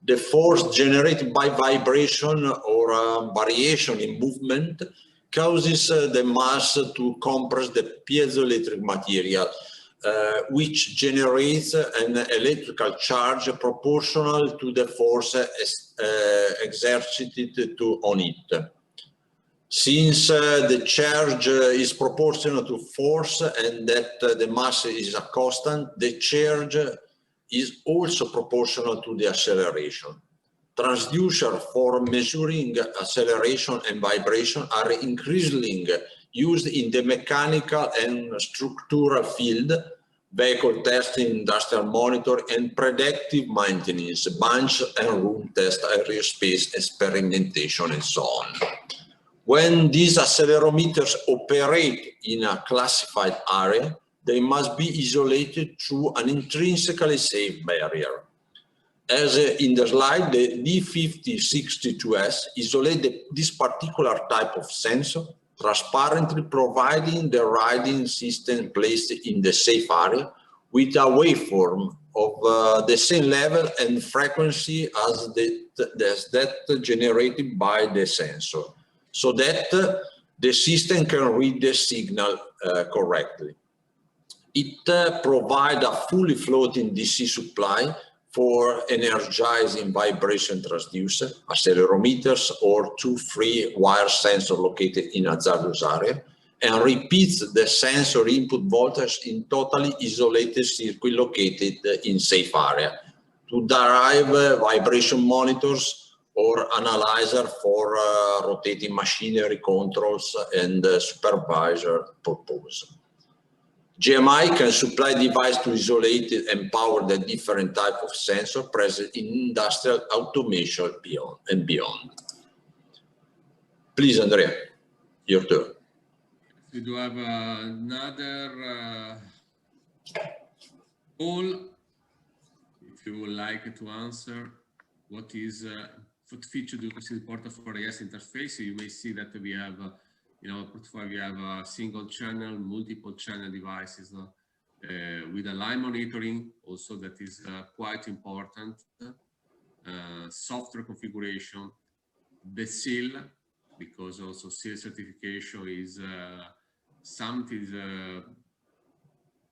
The force generated by vibration or variation in movement causes the mass to compress the piezoelectric material, which generates an electrical charge proportional to the force exerted on it. Since the charge is proportional to force and that the mass is a constant, the charge is also proportional to the acceleration. Transducers for measuring acceleration and vibration are increasingly used in the mechanical and structural field, vehicle testing, industrial monitoring, and predictive maintenance, bench and room test, aerospace experimentation, and so on. When these accelerometers operate in a classified area, they must be isolated through an intrinsically safe barrier. As in the slide, the D5062S isolates this particular type of sensor, transparently providing the riding system placed in the safe area with a waveform of the same level and frequency as that generated by the sensor, so that the system can read the signal correctly. It provides a fully floating DC supply for energizing vibration transducer, accelerometers, or two free wire sensors located in hazardous area, and repeats the sensor input voltage in totally isolated circuit located in safe area to derive vibration monitors or analyzer for rotating machinery controls and supervisor purpose. GMI can supply device to isolate and power the different type of sensor present in industrial automation and beyond. Please, Andrea, your turn. We do have another poll. If you would like to answer, what feature do you consider important for AS interface? So you may see that we have in our portfolio, we have a single channel, multiple channel devices with a line monitoring also that is quite important. Software configuration, the seal, because also seal certification is something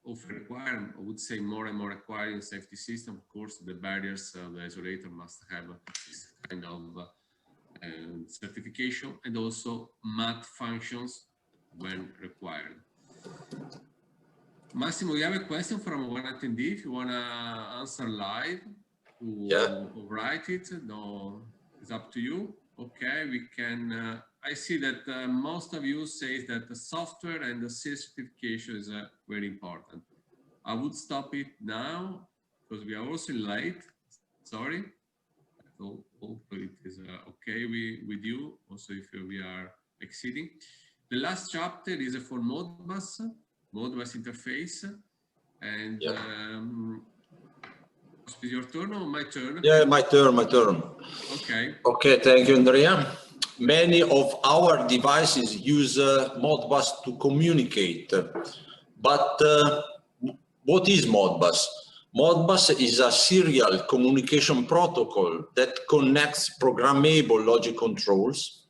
of requirement, I would say more and more required in safety system. Of course, the barriers, the isolator must have this kind of certification, and also math functions when required. Massimo, you have a question from one attendee. If you want to answer live, or write it, no, it's up to you. Okay, we can. I see that most of you say that the software and the certification is very important. I would stop it now because we are also late. Sorry. So hopefully it is okay with you, also if we are exceeding. The last chapter is for Modbus interface, and is your turn or my turn? Yeah, my turn. Okay. Okay, thank you, Andrea. Many of our devices use Modbus to communicate, but what is Modbus? Modbus is a serial communication protocol that connects programmable logic controls.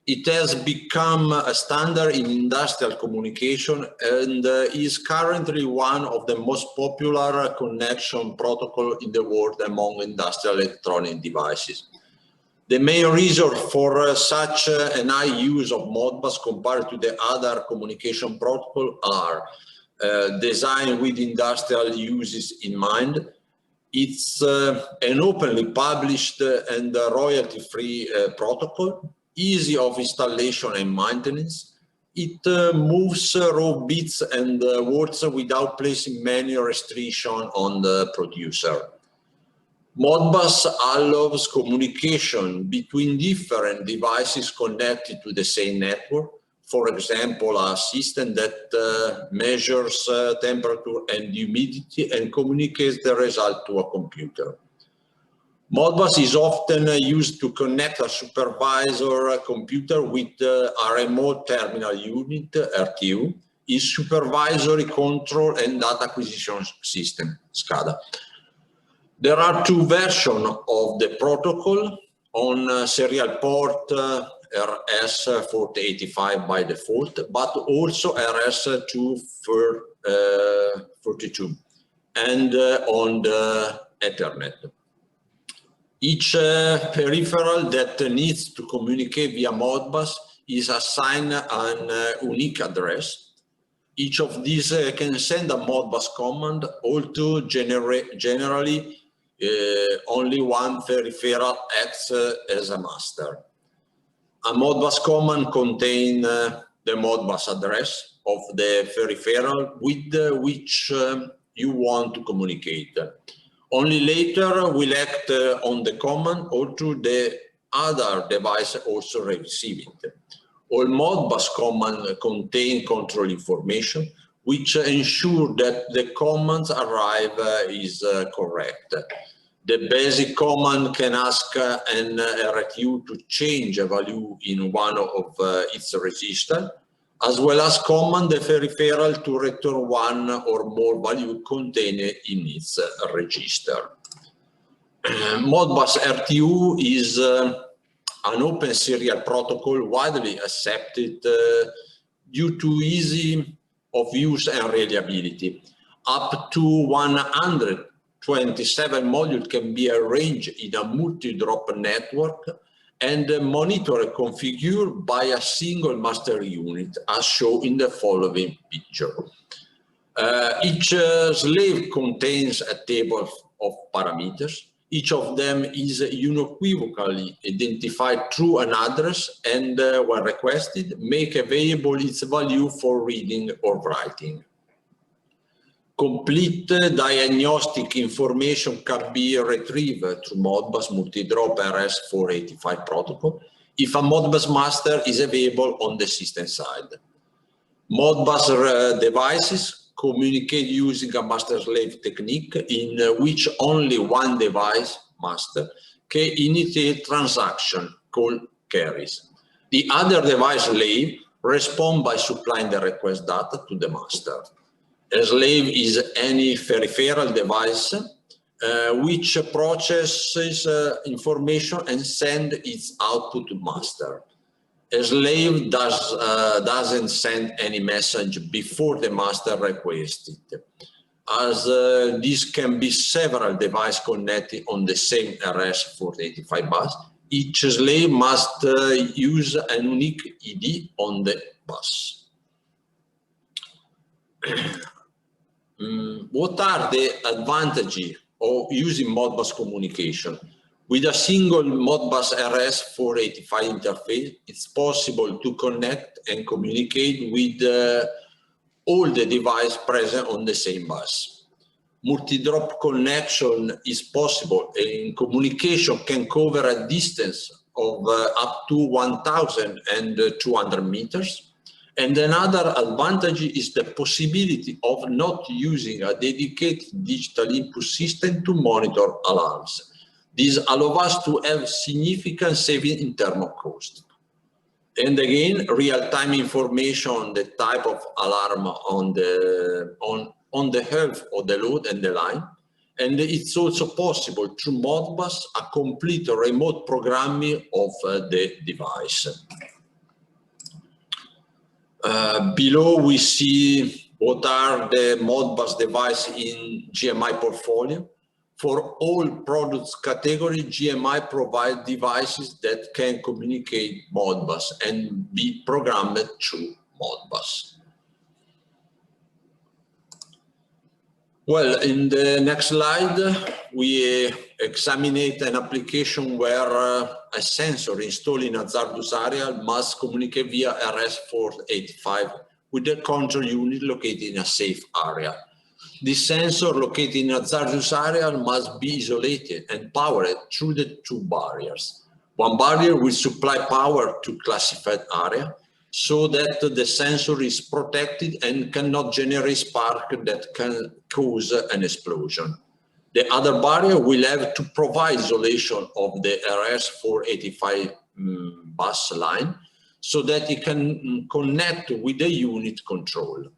It has become a standard in industrial communication and is currently one of the most popular connection protocols in the world among industrial electronic devices. The main reason for such an high use of Modbus compared to the other communication protocols are designed with industrial uses in mind. It's an openly published and royalty-free protocol, easy of installation and maintenance. It moves raw bits and words without placing many restrictions on the producer. Modbus allows communication between different devices connected to the same network. For example, a system that measures temperature and humidity and communicates the result to a computer. Modbus is often used to connect a supervisor computer with a remote terminal unit, RTU, is supervisory control and data acquisition system, SCADA. There are two versions of the protocol on serial port RS-4085 by default, but also RS-232 and on the Ethernet. Each peripheral that needs to communicate via Modbus is assigned an unique address. Each of these can send a Modbus command, although generally only one peripheral acts as a master. A Modbus command contains the Modbus address of the peripheral with which you want to communicate. Only later will act on the command, although the other device also receive it. All Modbus commands contain control information, which ensure that the commands arrive is correct. The basic command can ask an RTU to change a value in one of its registers, as well as command the peripheral to return one or more value contained in its register. Modbus RTU is an open serial protocol widely accepted due to easy of use and reliability. Up to 127 modules can be arranged in a multi-drop network and monitored and configured by a single master unit, as shown in the following picture. Each slave contains a table of parameters. Each of them is unequivocally identified through an address and, when requested, make available its value for reading or writing. Complete diagnostic information can be retrieved through Modbus multi-drop RS-485 protocol if a Modbus master is available on the system side. Modbus devices communicate using a master-slave technique in which only one device, master, can initiate transaction called carries. The other device slave responds by supplying the request data to the master. A slave is any peripheral device which processes information and sends its output to master. A slave doesn't send any message before the master requests it. As this can be several devices connected on the same RS-485 bus, each slave must use a unique ID on the bus. What are the advantages of using Modbus communication? With a single Modbus RS-485 interface, it's possible to connect and communicate with all the devices present on the same bus. Multi-drop connection is possible, and communication can cover a distance of up to 1,200 meters. And another advantage is the possibility of not using a dedicated digital input system to monitor alarms. This allows us to have significant saving in terms of cost. And again, real-time information on the type of alarm on the health of the load and the line. And it's also possible through Modbus a complete remote programming of the device. Below we see what are the Modbus devices in GMI portfolio. For all products category, GMI provides devices that can communicate Modbus and be programmed through Modbus. Well, in the next slide, we examine an application where a sensor installed in a hazardous area must communicate via RS-485 with the control unit located in a safe area. This sensor located in hazardous area must be isolated and powered through the two barriers. One barrier will supply power to classified area so that the sensor is protected and cannot generate spark that can cause an explosion. The other barrier will have to provide isolation of the RS-485 bus line so that it can connect with the unit control.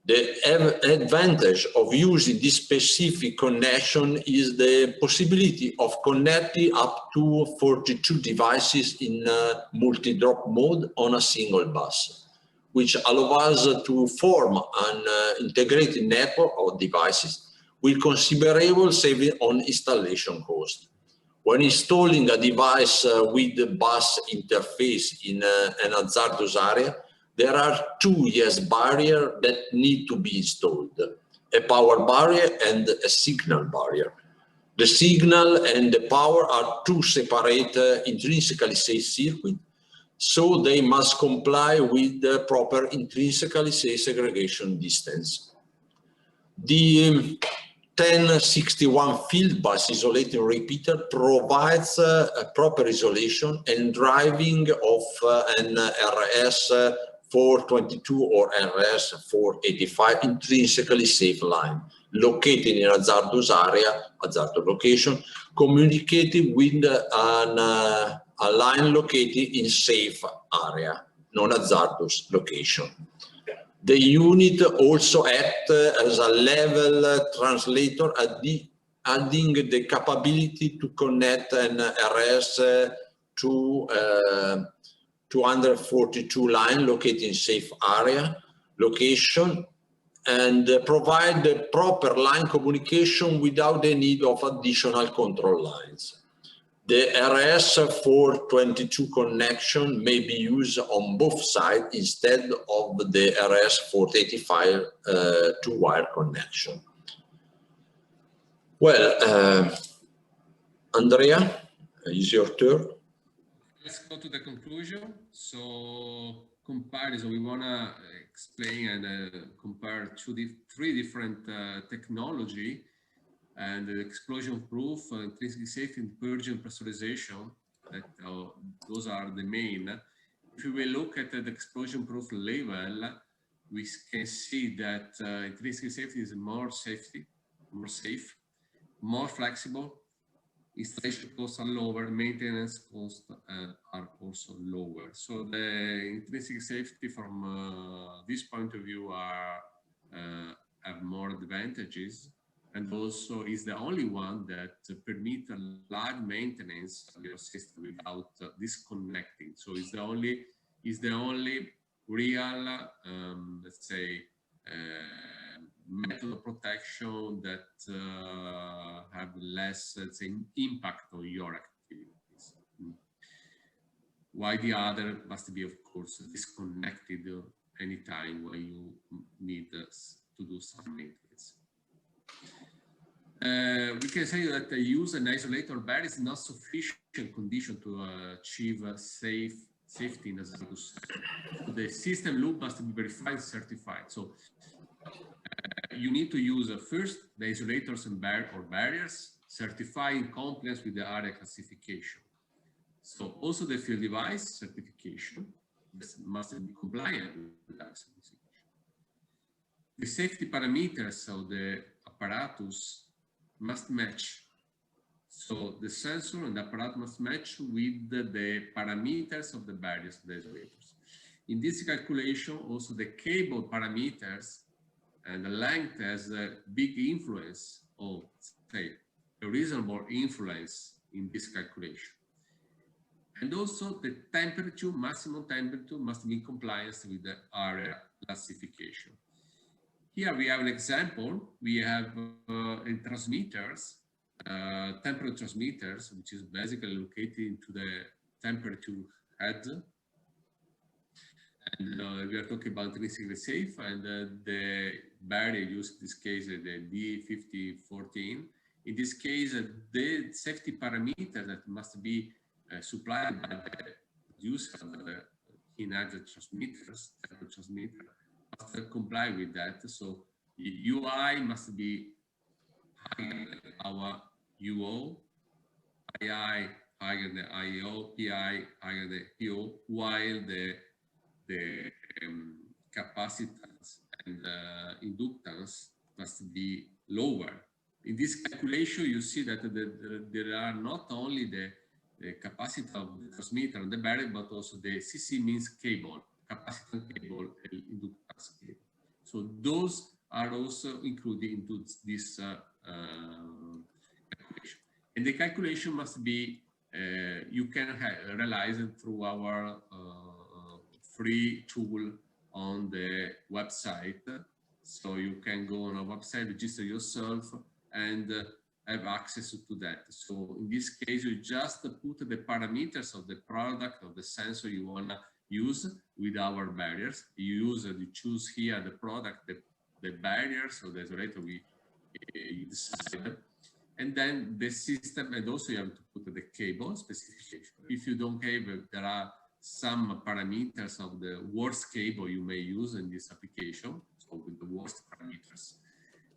The advantage of using this specific connection is the possibility of connecting up to 42 devices in multi-drop mode on a single bus, which allows us to form an integrated network of devices with considerable saving on installation cost. When installing a device with the bus interface in an hazardous area, there are two yes barriers that need to be installed, a power barrier and a signal barrier. The signal and the power are two separate intrinsically safe circuits, so they must comply with the proper intrinsically safe segregation distance. The 1061 field bus isolating repeater provides a proper isolation and driving of an RS-422 or RS-485 intrinsically safe line located in hazardous area, hazardous location, communicating with a line located in safe area, non-hazardous location. The unit also acts as a level translator, adding the capability to connect an RS to 242 line located in safe area location and provide the proper line communication without the need of additional control lines. The RS-422 connection may be used on both sides instead of the RS-485 two-wire connection. Well, Andrea, is your turn. Let's go to the conclusion. So comparison, we want to explain and compare three different technology and the explosion proof, intrinsically safe, and purging pressurization, that those are the main. If we will look at the explosion proof level, we can see that intrinsically safe is more safe, more flexible, installation costs are lower, maintenance costs are also lower. So the intrinsic safety from this point of view have more advantages, and also is the only one that permits a live maintenance of your system without disconnecting. So it's the only real, let's say, method of protection that have less, let's say, impact on your activities. While the other must be, of course, disconnected anytime when you need to do some maintenance. We can say that the use an isolator barrier is not sufficient condition to achieve safety in hazardous area. The system loop must be verified and certified. So you need to use first the isolators and barriers, certifying compliance with the area classification. So also the field device certification must be compliant with that certification. The safety parameters of the apparatus must match. So the sensor and the apparatus must match with the parameters of the barriers of the isolators. In this calculation, also the cable parameters and the length has a big influence, or say a reasonable influence in this calculation. And also the temperature, maximum temperature, must be in compliance with the area classification. Here we have an example. We have in transmitters, temperature transmitters, which is basically located into the temperature head. And we are talking about intrinsically safe, and the barrier used in this case, the D5014. In this case, the safety parameter that must be supplied by the producer of the in-head transmitters, temperature transmitter, must comply with that. So UI must be higher than our UO, II higher than IO, PI higher than PO, while the capacitance and inductance must be lower. In this calculation, you see that there are not only the capacitor of the transmitter and the barrier, but also the CC means cable, capacitance cable, and inductance cable. So those are also included into this calculation. And the calculation must be, you can realize it through our free tool on the website. So you can go on our website, register yourself, and have access to that. So in this case, you just put the parameters of the product, of the sensor you want to use with our barriers. You choose here the product, the barriers, or the isolator you decide. And then the system, and also you have to put the cable specification. If you don't have, there are some parameters of the worst cable you may use in this application, so with the worst parameters.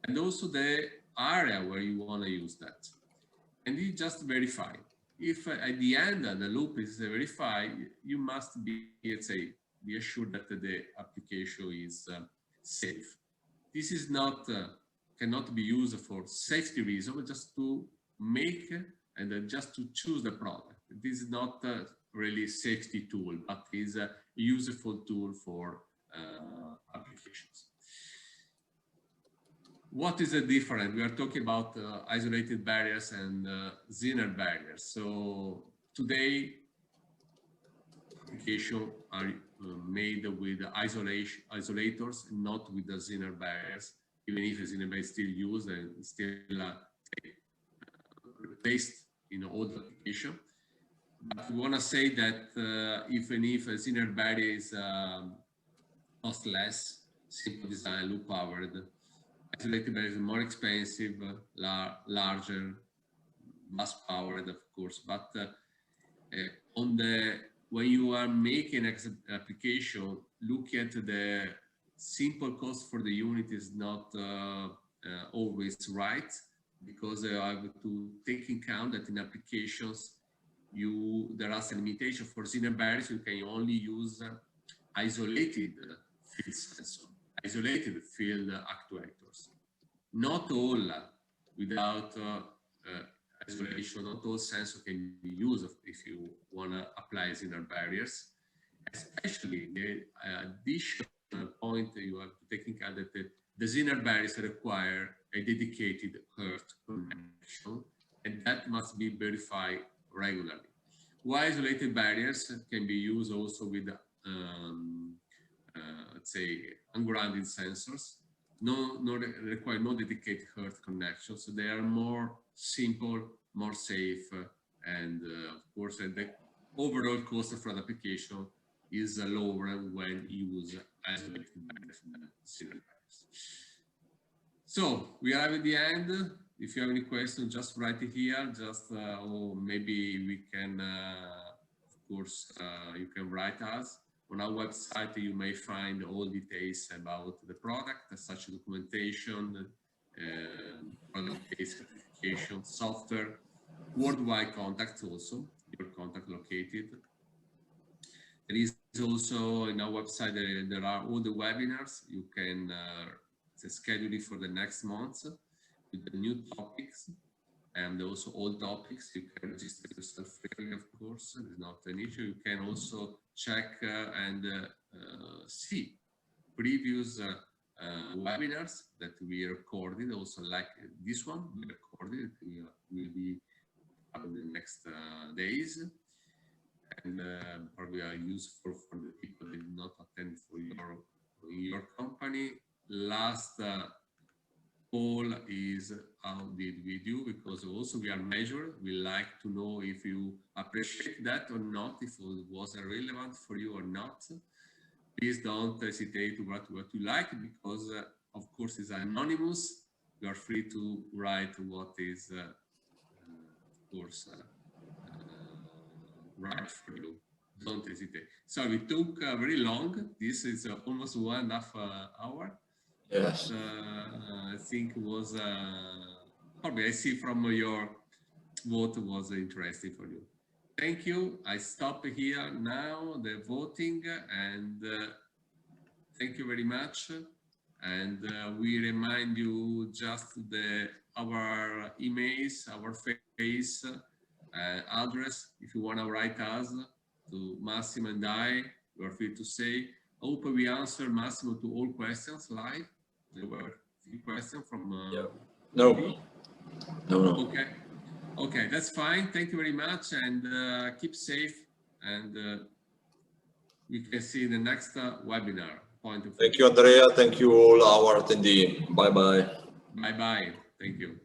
And also the area where you want to use that. And you just verify. If at the end the loop is verified, you must be, let's say, be assured that the application is safe. This is not, cannot be used for safety reasons, but just to make and just to choose the product. This is not really safety tool, but is a useful tool for applications. What is the difference? We are talking about isolated barriers and Zener barriers. So today, applications are made with isolators, not with the Zener barriers, even if the Zener barrier is still used and still replaced in all the application. But we want to say that even if a Zener barrier is costless, simple design, low powered, isolated barrier is more expensive, larger, mass powered, of course. But when you are making an application, look at the simple cost for the unit is not always right, because you have to take into account that in applications there are some limitations. For Zener barriers, you can only use isolated field sensor, isolated field actuators. Not all, without isolation, not all sensors can be used if you want to apply Zener barriers. Especially the additional point you have to take into account that the Zener barriers require a dedicated earth connection, and that must be verified regularly. While isolated barriers can be used also with, let's say, ungrounded sensors, require no dedicated earth connection, so they are more simple, more safe, and of course, the overall cost for an application is lower when you use isolated barriers than Zener barriers. So we are at the end. If you have any questions, just write it here. Just or maybe we can, of course, you can write us. On our website, you may find all details about the product, such as documentation, product certification, software, worldwide contacts also, your contact located. There is also in our website, there are all the webinars. You can schedule it for the next month with the new topics and also old topics. You can register yourself freely, of course, it's not an issue. You can also check and see previous webinars that we recorded, also like this one we recorded, will be up in the next days, and probably are useful for the people that did not attend for your company. Last poll is how did we do, because also we are measured. We like to know if you appreciate that or not, if it was relevant for you or not. Please don't hesitate to write what you like, because of course it's anonymous. You are free to write what is of course right for you. Don't hesitate. So we took very long. This is almost 1.5 hours. Yes. I think it was probably, I see from your vote, was interesting for you. Thank you. I stop here now the voting, and thank you very much. And we remind you just our emails, our face address. If you want to write us to Massimo and I, you are free to say. I hope we answer, Massimo, to all questions live. There were a few questions from No. Okay. Okay, that's fine. Thank you very much, and keep safe. And we can see in the next webinar. Thank you, Andrea. Thank you all our attendees. Bye-bye. Bye-bye. Thank you.